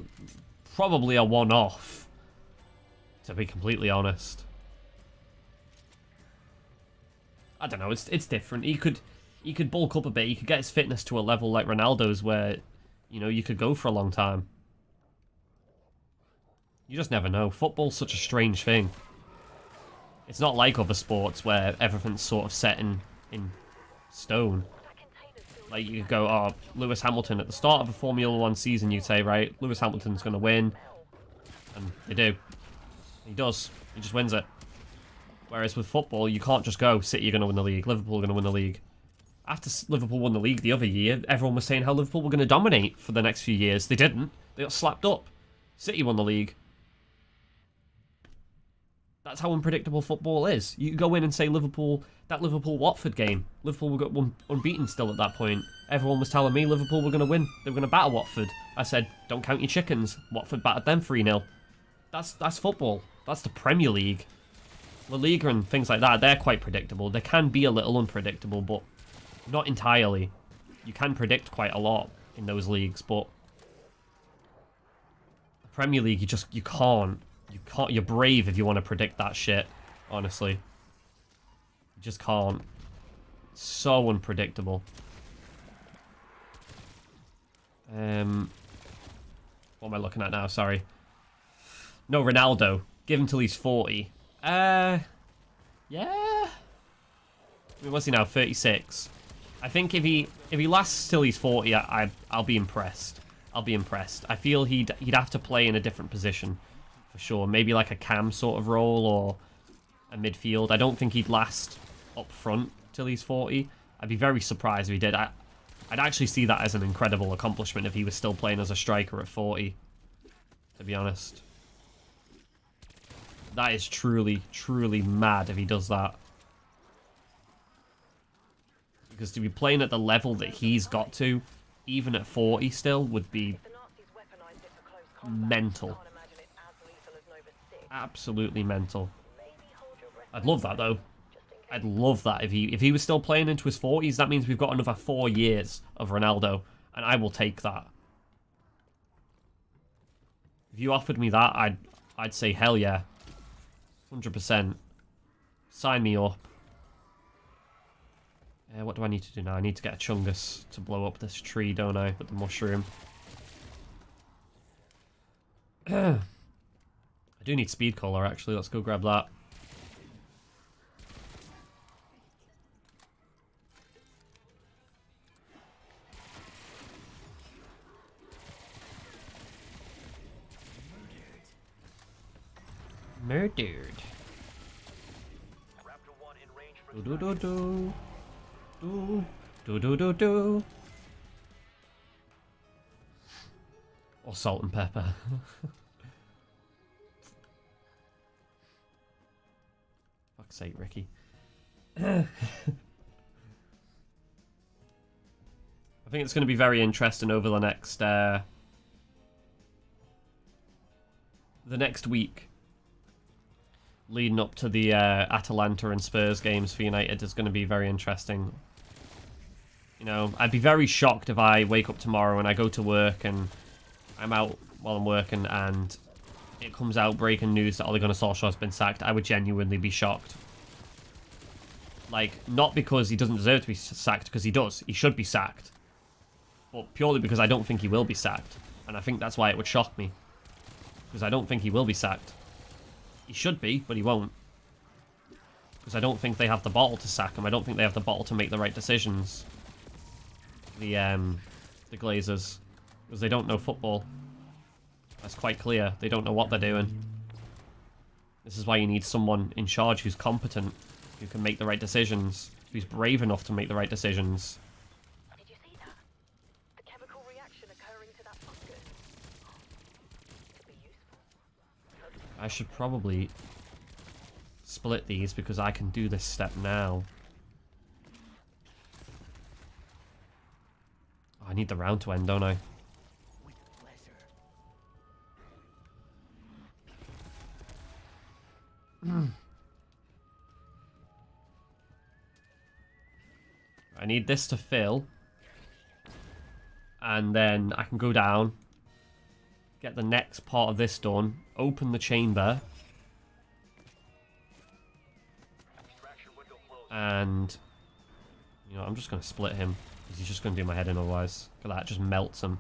A: probably a one-off, to be completely honest. I don't know, it's different. He could bulk up a bit, he could get his fitness to a level like Ronaldo's where, you know, you could go for a long time. You just never know. Football's such a strange thing. It's not like other sports where everything's sort of set in stone. Like, you could go, oh, Lewis Hamilton, at the start of a Formula 1 season, you'd say, right, Lewis Hamilton's going to win. And they do. He does. He just wins it. Whereas with football, you can't just go, City are going to win the league, Liverpool are going to win the league. After Liverpool won the league the other year, everyone was saying how Liverpool were going to dominate for the next few years. They didn't. They got slapped up. City won the league. That's how unpredictable football is. You go in and say that Liverpool-Watford game. Liverpool were got unbeaten still at that point. Everyone was telling me Liverpool were going to win. They were going to batter Watford. I said, don't count your chickens. Watford battered them 3-0. That's football. That's the Premier League. La Liga and things like that, they're quite predictable. They can be a little unpredictable, but not entirely. You can predict quite a lot in those leagues, but the Premier League, you can't. You're brave if you want to predict that shit, honestly. You just can't. It's so unpredictable. What am I looking at now? Sorry. No, Ronaldo. Give him till he's 40. Yeah. I mean, what's he now? 36. I think if he lasts till he's 40, I'll be impressed. I'll be impressed. I feel he'd have to play in a different position. For sure. Maybe like a cam sort of role or a midfield. I don't think he'd last up front till he's 40. I'd be very surprised if he did. I'd actually see that as an incredible accomplishment if he was still playing as a striker at 40. To be honest. That is truly, truly mad if he does that. Because to be playing at the level that he's got to, even at 40 still, would be mental. Absolutely mental. I'd love that though. I'd love that if he was still playing into his 40s. That means we've got another 4 years of Ronaldo, and I will take that. If you offered me that, I'd say hell yeah, 100%. Sign me up. What do I need to do now? I need to get a Chungus to blow up this tree, don't I? With the mushroom. I do need speed collar, actually. Let's go grab that. Murdered. Do do do do. Do do do do do. Or salt and pepper. Fuck's sake, Ricky. think it's going to be very interesting over the next week. Leading up to the Atalanta and Spurs games for United is going to be very interesting. You know, I'd be very shocked if I wake up tomorrow and I go to work and I'm out while I'm working and it comes out breaking news that Ole Gunnar Solskjaer's been sacked. I would genuinely be shocked. Like, not because he doesn't deserve to be sacked, because he does. He should be sacked. But purely because I don't think he will be sacked. And I think that's why it would shock me. Because I don't think he will be sacked. He should be, but he won't. Because I don't think they have the bottle to sack him. I don't think they have the bottle to make the right decisions. The Glazers. Because they don't know football. That's quite clear. They don't know what they're doing. This is why you need someone in charge who's competent, who can make the right decisions, who's brave enough to make the right decisions.
E: Did you see that? The chemical reaction occurring to that fungus. Could be useful.
A: I should probably split these because I can do this step now. Oh, I need the round to end, don't I? I need this to fill. And then I can go down. Get the next part of this done. Open the chamber. And, you know, I'm just going to split him. Because he's just going to do my head in otherwise. Look at that, just melts him.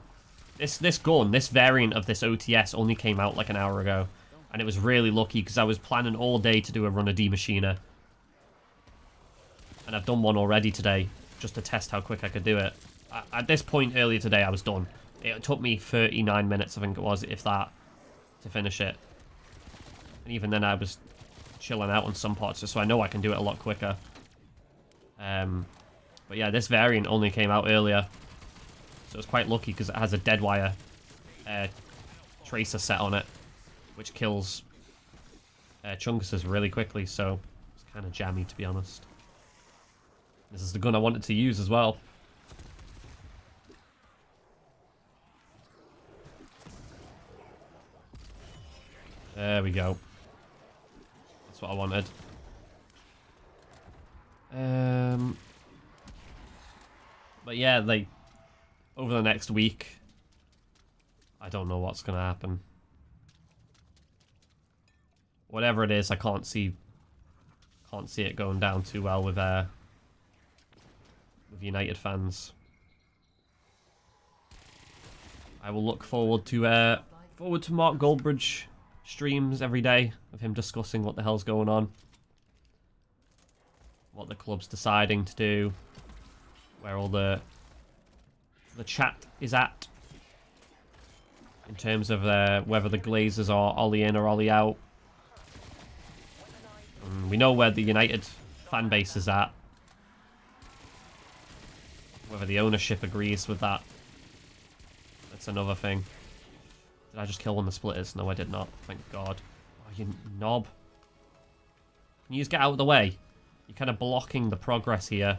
A: This gun, this variant of this OTS only came out like an hour ago. And it was really lucky because I was planning all day to do a run of D-Machina. And I've done one already today, just to test how quick I could do it. At this point earlier today, I was done. It took me 39 minutes, I think it was, if that, to finish it. And even then I was chilling out on some parts, so I know I can do it a lot quicker. But yeah, this variant only came out earlier. So it's quite lucky because it has a Deadwire tracer set on it, which kills Chunguses really quickly, so it's kind of jammy, to be honest. This is the gun I wanted to use as well. There we go. That's what I wanted. But yeah, like, over the next week, I don't know what's going to happen. Whatever it is, I can't see it going down too well with United fans. I will look forward to Mark Goldbridge streams every day of him discussing what the hell's going on, what the club's deciding to do, where all the chat is at in terms of whether the Glazers are Ollie in or Ollie out. We know where the United fan base is at. Whether the ownership agrees with that, that's another thing. Did I just kill one of the splitters? No, I did not. Thank God. Oh, you knob. Can you just get out of the way? You're kind of blocking the progress here.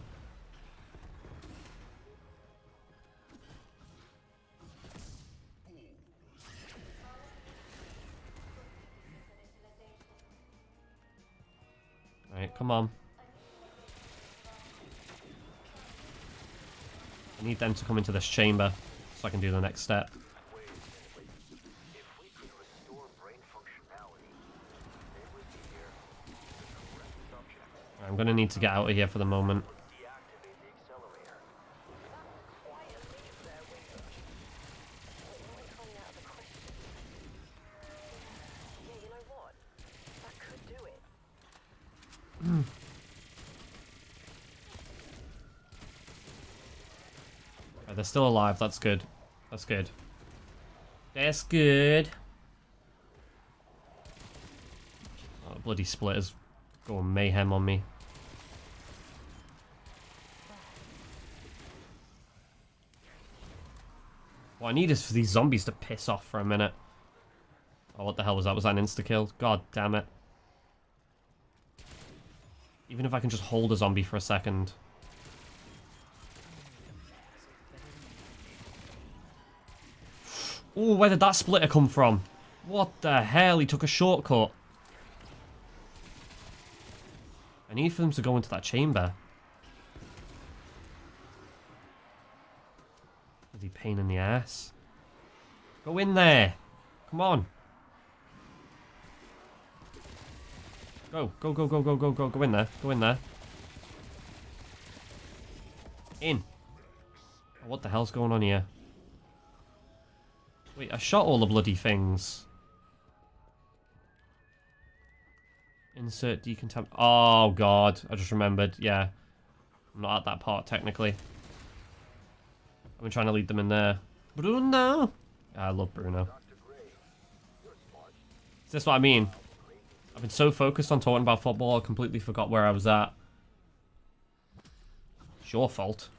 A: Alright, come on. I need them to come into this chamber so I can do the next step. I'm going to need to get out of here for the moment. Right, they're still alive. That's good. That's good. That's good. Oh, bloody splitters going mayhem on me. What I need is for these zombies to piss off for a minute. Oh, what the hell was that? Was that an insta-kill? God damn it. Even if I can just hold a zombie for a second. Oh, where did that splitter come from? What the hell? He took a shortcut. I need for them to go into that chamber. Bloody pain in the ass. Go in there. Come on. Go, go, go, go, go, go, go, go in there. Go in there. In. Oh, what the hell's going on here? Wait, I shot all the bloody things. Insert decontam... Oh, God. I just remembered. Yeah. I'm not at that part, technically. I've been trying to lead them in there. Bruno! I love Bruno. Is this what I mean? I've been so focused on talking about football, I completely forgot where I was at. It's your fault.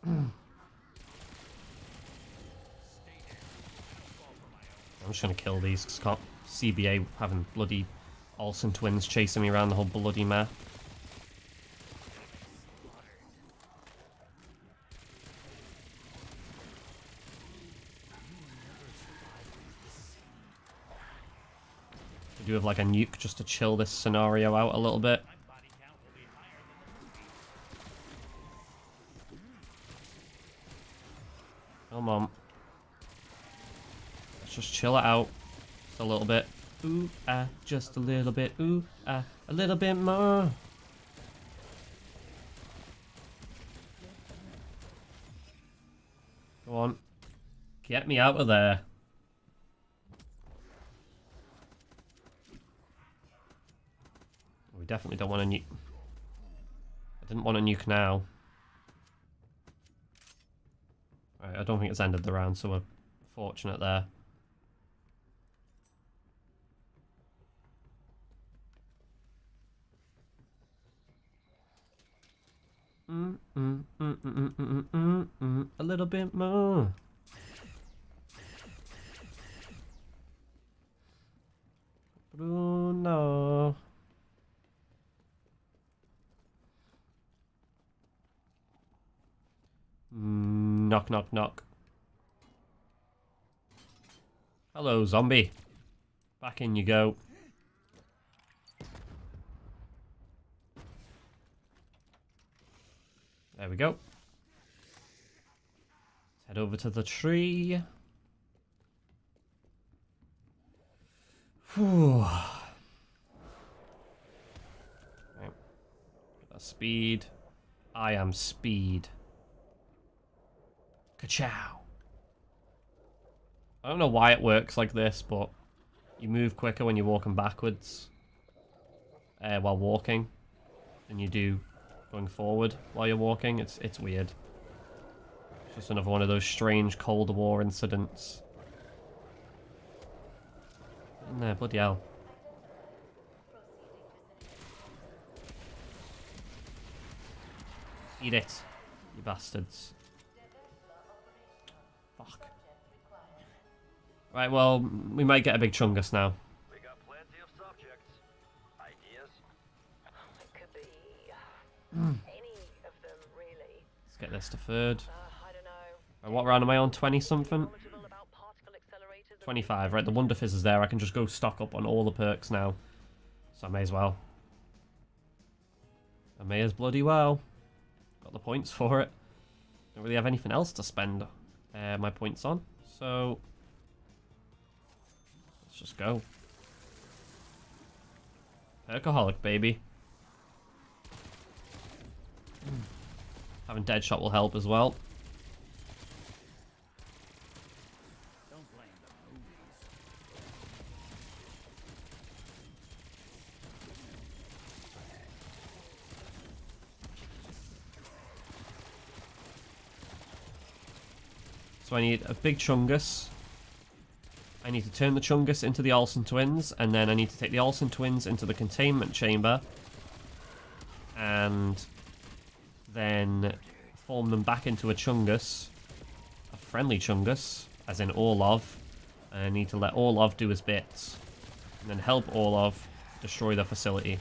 A: I'm just gonna kill these because I can't CBA having bloody Olsen twins chasing me around the whole bloody map. I do have like a nuke just to chill this scenario out a little bit. Come on. Let's just chill it out. Just a little bit. Ooh, ah, just a little bit. Ooh, ah, a little bit more. Go on. Get me out of there. We definitely don't want to nuke. I didn't want to nuke now. Right, I don't think it's ended the round, so we're fortunate there. A little bit more. Bruno. Knock, knock, knock. Hello, zombie. Back in you go. There we go. Let's head over to the tree. Whew. Right. Speed. I am speed. Ka-chow. I don't know why it works like this, but you move quicker when you're walking backwards while walking than you do going forward while you're walking. It's weird. It's just another one of those strange Cold War incidents. In there, bloody hell. Eat it, you bastards. Fuck. Right, well, we might get a big chungus now.
C: We got plenty of subjects. Ideas?
E: It could be any of them, really.
A: Let's get this to third.
E: I don't know.
A: Right, what round am I on? 20 something?
E: Knowledgeable about particle accelerators and
A: 25, right, the Wonder Fizz is there. I can just go stock up on all the perks now. So I may as well. I may as bloody well. Got the points for it. Don't really have anything else to spend my points on. So let's just go. Perkaholic, baby. Having Deadshot will help as well. So I need a big Chungus. I need to turn the Chungus into the Olsen twins, and then I need to take the Olsen twins into the containment chamber, and then form them back into a Chungus, a friendly Chungus, as in Orlov. And I need to let Orlov do his bits. And then help Orlov destroy the facility.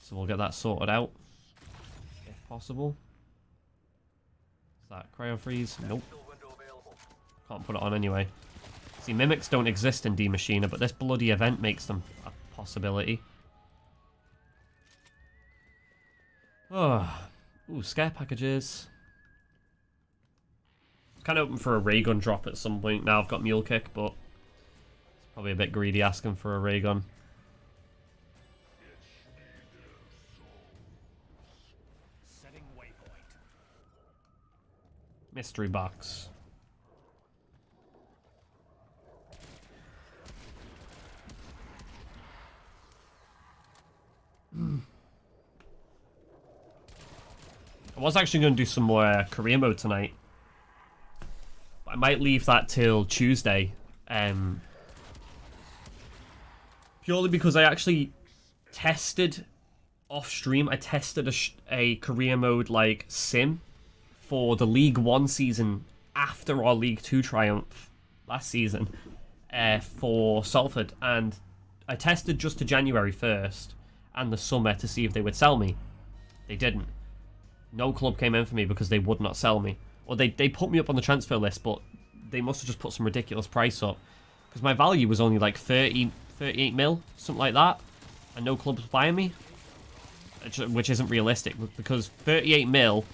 A: So we'll get that sorted out. If possible. Is that cryo freeze? Nope. Can't put it on anyway. See, mimics don't exist in D Machina, but this bloody event makes them a possibility. Oh. Ooh, scare packages. Kind of hoping for a ray gun drop at some point. Now I've got Mule Kick, but it's probably a bit greedy asking for a ray gun.
B: Setting waypoint.
A: Mystery box. I was actually going to do some more career mode tonight. But I might leave that till Tuesday. Purely because I actually tested off stream. I tested a career mode like sim for the League 1 season after our League 2 triumph last season for Salford. And I tested just to January 1st and the summer to see if they would sell me. They didn't. No club came in for me because they would not sell me. Or they put me up on the transfer list, but they must have just put some ridiculous price up. Because my value was only like 38 mil, something like that. And no club was buying me. Which isn't realistic. Because 38 mil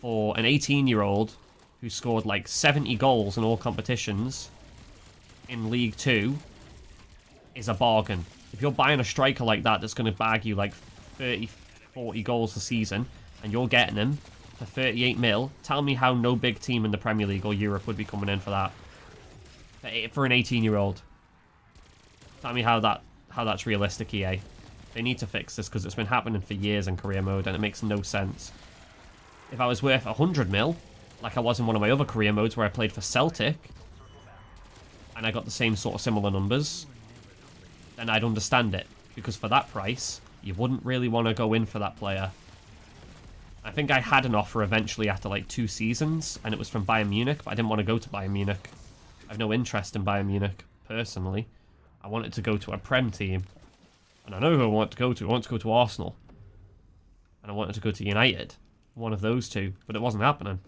A: for an 18-year-old who scored like 70 goals in all competitions in League 2 is a bargain. If you're buying a striker like that that's going to bag you like 30, 40 goals a season, and you're getting him for 38 mil, tell me how no big team in the Premier League or Europe would be coming in for that. For an 18-year-old. Tell me how that's realistic, EA. They need to fix this because it's been happening for years in career mode and it makes no sense. If I was worth 100 mil, like I was in one of my other career modes where I played for Celtic, and I got the same sort of similar numbers, then I'd understand it. Because for that price, you wouldn't really want to go in for that player. I think I had an offer eventually after like 2 seasons, and it was from Bayern Munich, but I didn't want to go to Bayern Munich. I have no interest in Bayern Munich, personally. I wanted to go to a Prem team. And I know who I want to go to. I want to go to Arsenal. And I wanted to go to United. One of those two. But it wasn't happening.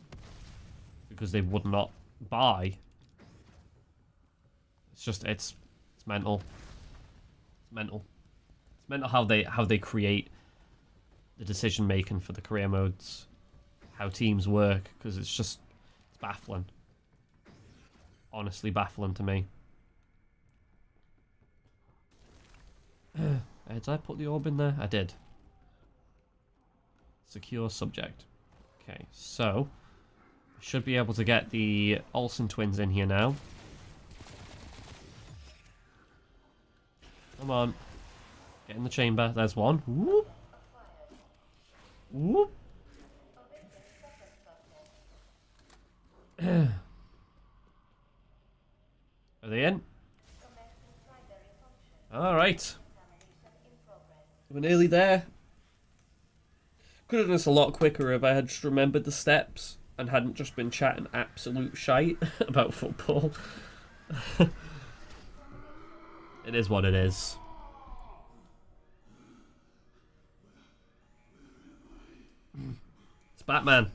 A: Because they would not buy. It's just, it's mental. It's mental. It's mental how they create the decision making for the career modes, how teams work, because it's baffling. Honestly baffling to me. Did I put the orb in there? I did. Secure subject. Okay, so I should be able to get the Olsen twins in here now. Come on. Get in the chamber. There's one. Whoop. Whoop. Are they in? Alright. We're nearly there. Could have done this a lot quicker if I had just remembered the steps and hadn't just been chatting absolute shite about football. It is what it is. It's Batman.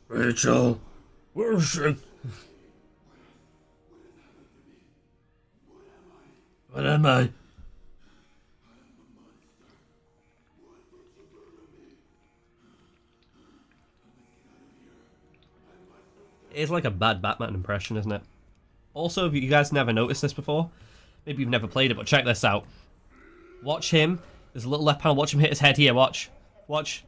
A: Rachel, where is she? What am I? It's like a bad Batman impression, isn't it? Also, if you guys never noticed this before, maybe you've never played it, but check this out. Watch him. There's a little left panel. Watch him hit his head here. Watch. Watch.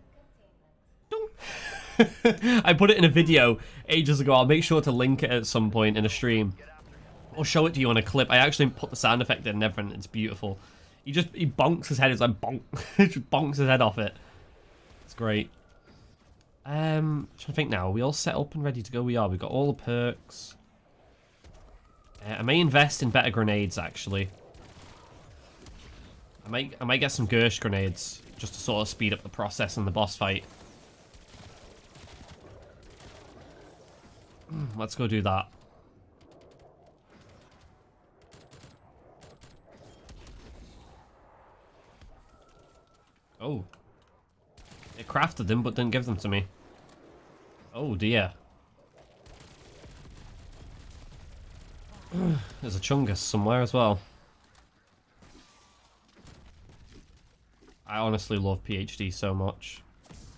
A: I put it in a video ages ago. I'll make sure to link it at some point in a stream. Or show it to you on a clip. I actually put the sound effect in and everything. It's beautiful. He bonks his head. It's like bonk. He just bonks his head off it. It's great. Trying to think now. Are we all set up and ready to go? We are. We've got all the perks. I may invest in better grenades, actually. I might get some Gersh grenades just to sort of speed up the process in the boss fight. Let's go do that. Oh. It crafted them, but didn't give them to me. Oh dear. There's a Chungus somewhere as well. I honestly love PhD so much.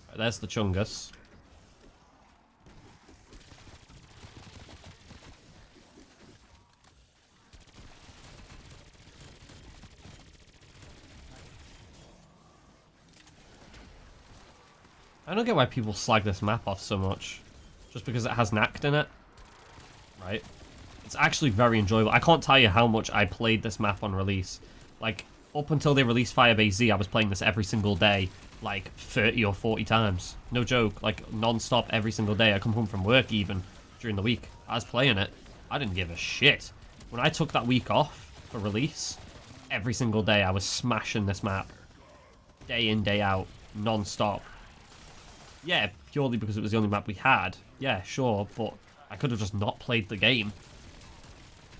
A: Right, there's the Chungus. I don't get why people slag this map off so much. Just because it has Nact in it. Right? It's actually very enjoyable. I can't tell you how much I played this map on release. Like, up until they released Firebase Z, I was playing this every single day. Like, 30 or 40 times. No joke. Like, non-stop every single day. I come home from work even during the week. I was playing it. I didn't give a shit. When I took that week off for release, every single day I was smashing this map. Day in, day out. Non-stop. Yeah, purely because it was the only map we had. Yeah, sure, but I could have just not played the game.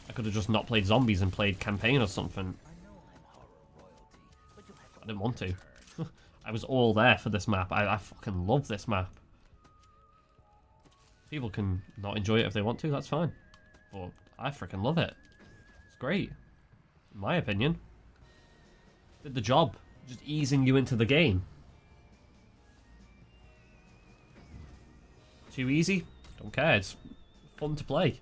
A: I could have just not played zombies and played campaign or something. I didn't want to. I was all there for this map. I fucking love this map. People can not enjoy it if they want to, that's fine. But I freaking love it. It's great. In my opinion. Did the job. Just easing you into the game. Too easy? Don't care. It's fun to play.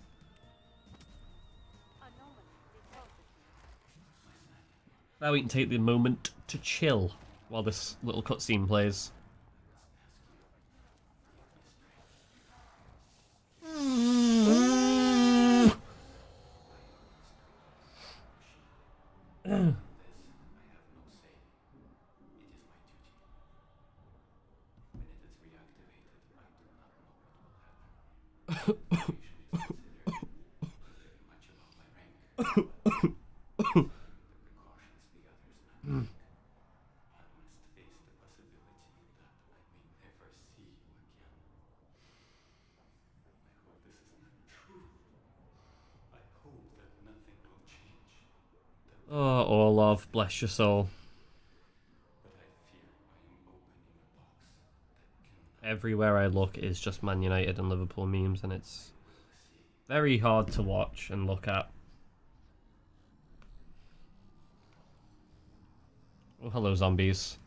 A: Now we can take the moment to chill while this little cutscene plays. Oh, Orlov, bless your soul. Everywhere I look is just Man United and Liverpool memes, and it's very hard to watch and look at. Oh, hello, zombies.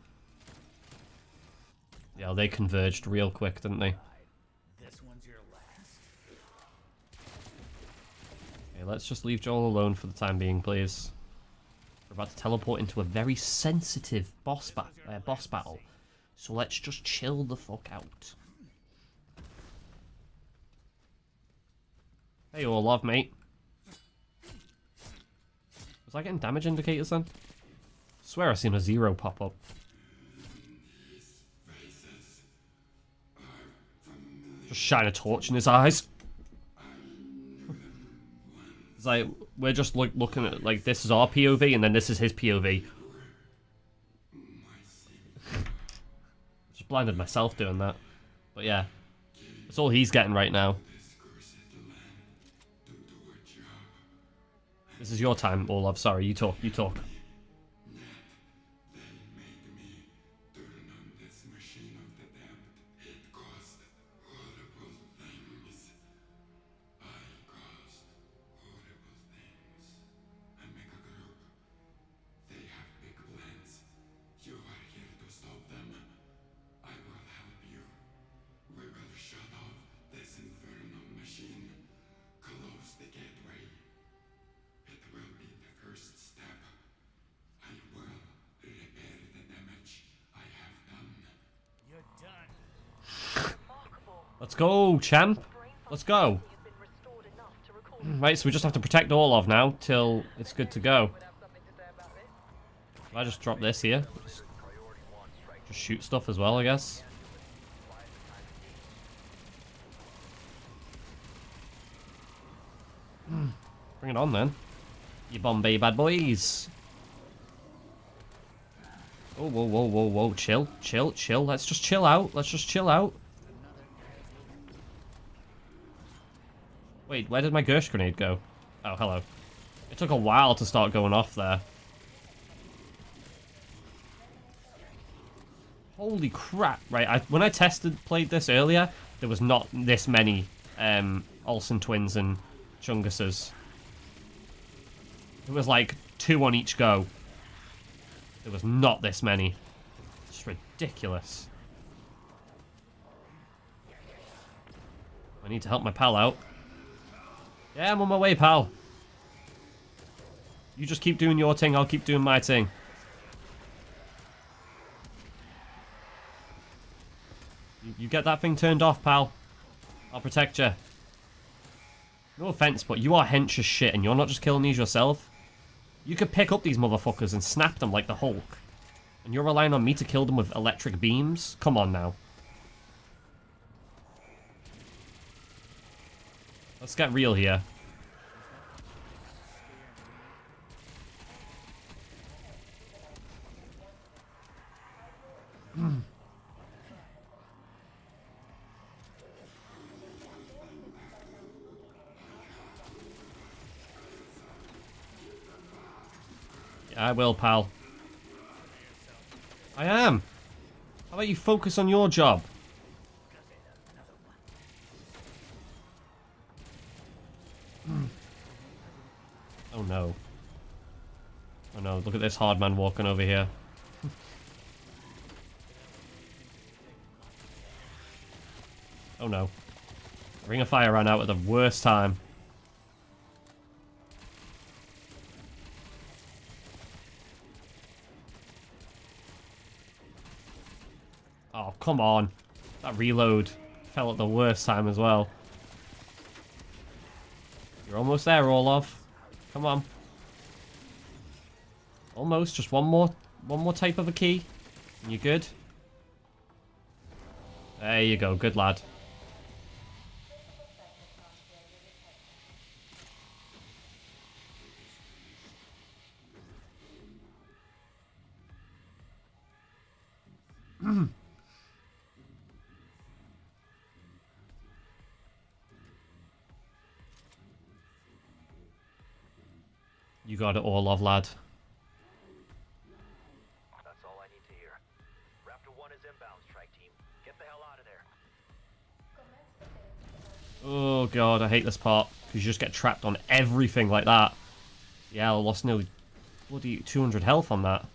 A: Yeah, they converged real quick, didn't they? Okay, let's just leave Joel alone for the time being, please. We're about to teleport into a very sensitive boss battle. So let's just chill the fuck out. Hey, Orlov, mate. Was I getting damage indicators then? I swear I seen a 0 pop up. Just shine a torch in his eyes. It's like, we're just looking at, like, this is our POV and then this is his POV. Just blinded myself doing that. But yeah, that's all he's getting right now. This is your time, Orlov. Sorry, you talk, you talk. Let's go, champ. Let's go. Right, so we just have to protect Orlov now till it's good to go. I just drop this here. Just shoot stuff as well, I guess. Bring it on then. You Bombay bad boys. Oh, whoa, whoa, whoa, whoa. Chill, chill, chill. Let's just chill out. Let's just chill out. Wait, where did my Gersh grenade go? Oh, hello. It took a while to start going off there. Holy crap. Right, when I played this earlier, there was not this many Olsen twins and Chunguses. It was like 2 on each go. There was not this many. It's ridiculous. I need to help my pal out. Yeah, I'm on my way, pal. You just keep doing your thing, I'll keep doing my thing. You get that thing turned off, pal. I'll protect you. No offense, but you are hench as shit, and you're not just killing these yourself. You could pick up these motherfuckers and snap them like the Hulk. And you're relying on me to kill them with electric beams? Come on now. Let's get real here. Yeah, I will, pal. I am. How about you focus on your job? Oh no. Oh no, look at this hard man walking over here. Oh no. Ring of Fire ran out at the worst time. Oh, come on. That reload fell at the worst time as well. You're almost there, Orlov. Come on. Almost. Just one more type of a key. And you're good. There you go. Good lad. You got it, Orlov, lad.
C: That's all I need to hear. Raptor 1 is inbound, strike team. Get the hell out of there.
A: Oh god, I hate this part. Because you just get trapped on everything like that. Yeah, I lost nearly bloody 200 health on that.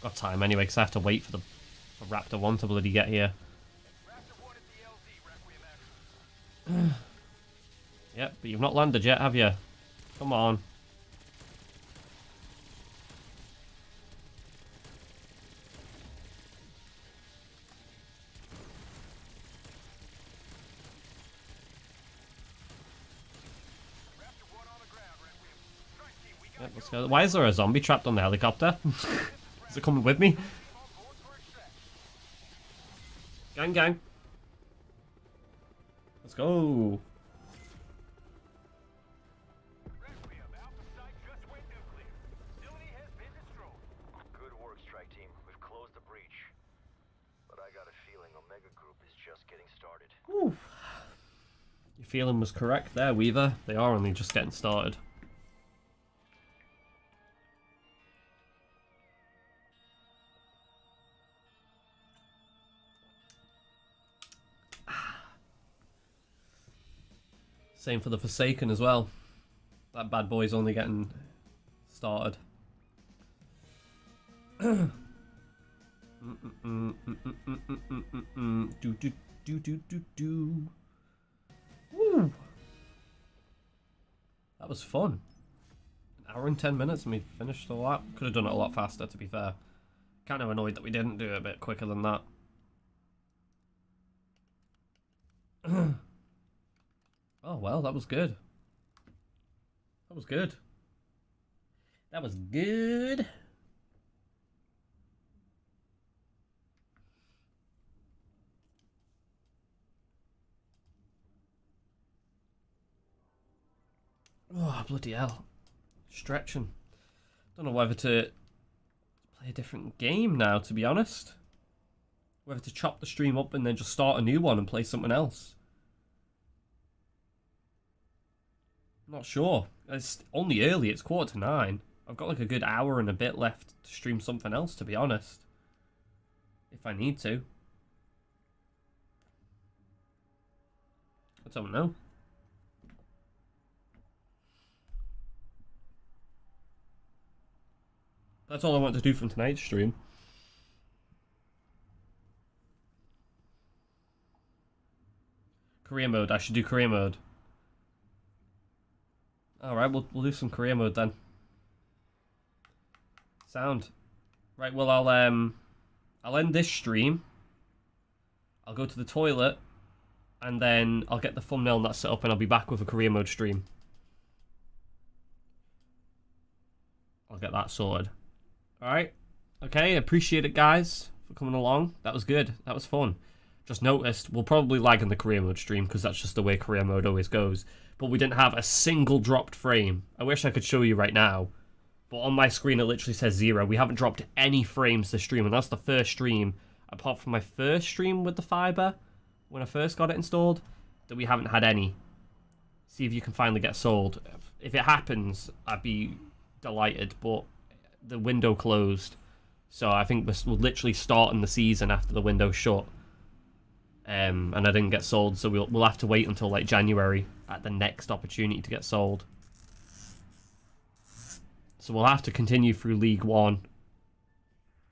A: Got time anyway, because I have to wait for the Raptor 1 to bloody get here. Yep, but you've not landed yet, have you? Come on. Yep, let's go. Why is there a zombie trapped on the helicopter? Is it coming with me? Gang, gang. Let's go.
C: Good work, strike team. We've closed the breach. But I got a feeling Omega Group is just getting started.
A: Whew. Your feeling was correct there, Weaver. They are only just getting started. Same for the Forsaken as well. That bad boy's only getting started. Do do do do do do. Woo! That was fun. An hour and 10 minutes and we finished a lot. Could have done it a lot faster, to be fair. Kind of annoyed that we didn't do it a bit quicker than that. Oh, well, that was good. That was good. That was good. Oh, bloody hell. Stretching. Don't know whether to play a different game now, to be honest. Whether to chop the stream up and then just start a new one and play something else. Not sure. It's only early, it's 8:45. I've got like a good hour and a bit left to stream something else, to be honest. If I need to. I don't know. That's all I want to do from tonight's stream. Career mode. I should do career mode. Alright, we'll do some career mode then. Sound. Right, well I'll end this stream. I'll go to the toilet and then I'll get the thumbnail and that set up and I'll be back with a career mode stream. I'll get that sorted. Alright. Okay, appreciate it guys for coming along. That was good. That was fun. Just noticed we'll probably lag in the career mode stream because that's just the way career mode always goes. But we didn't have a single dropped frame. I wish I could show you right now. But on my screen it literally says 0. We haven't dropped any frames this stream, and that's the first stream, apart from my first stream with the fiber, when I first got it installed, that we haven't had any. See if you can finally get sold. If it happens, I'd be delighted, but the window closed. So I think we're literally starting the season after the window shut. And I didn't get sold, so we'll have to wait until like January at the next opportunity to get sold. So we'll have to continue through League One,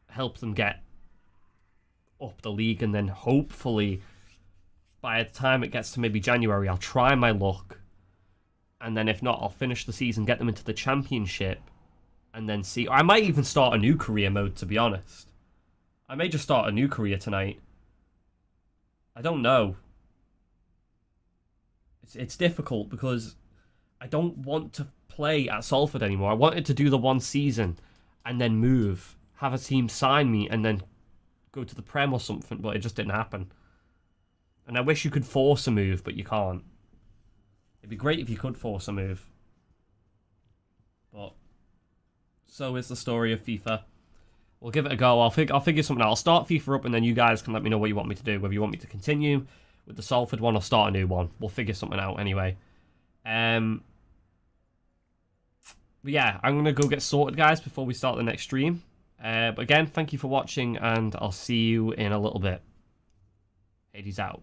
A: help them get up the league, and then hopefully by the time it gets to maybe January, I'll try my luck. And then if not, I'll finish the season, get them into the championship, and then see. I might even start a new career mode, to be honest. I may just start a new career tonight. I don't know. It's difficult because I don't want to play at Salford anymore. I wanted to do the one season and then move, have a team sign me, and then go to the Prem or something, but it just didn't happen. And I wish you could force a move, but you can't. It'd be great if you could force a move. But so is the story of FIFA. We'll give it a go. I'll figure something out. I'll start FIFA up, and then you guys can let me know what you want me to do. Whether you want me to continue with the Salford one or start a new one. We'll figure something out anyway. But yeah, I'm going to go get sorted, guys, before we start the next stream. But again, thank you for watching, and I'll see you in a little bit. Hades out.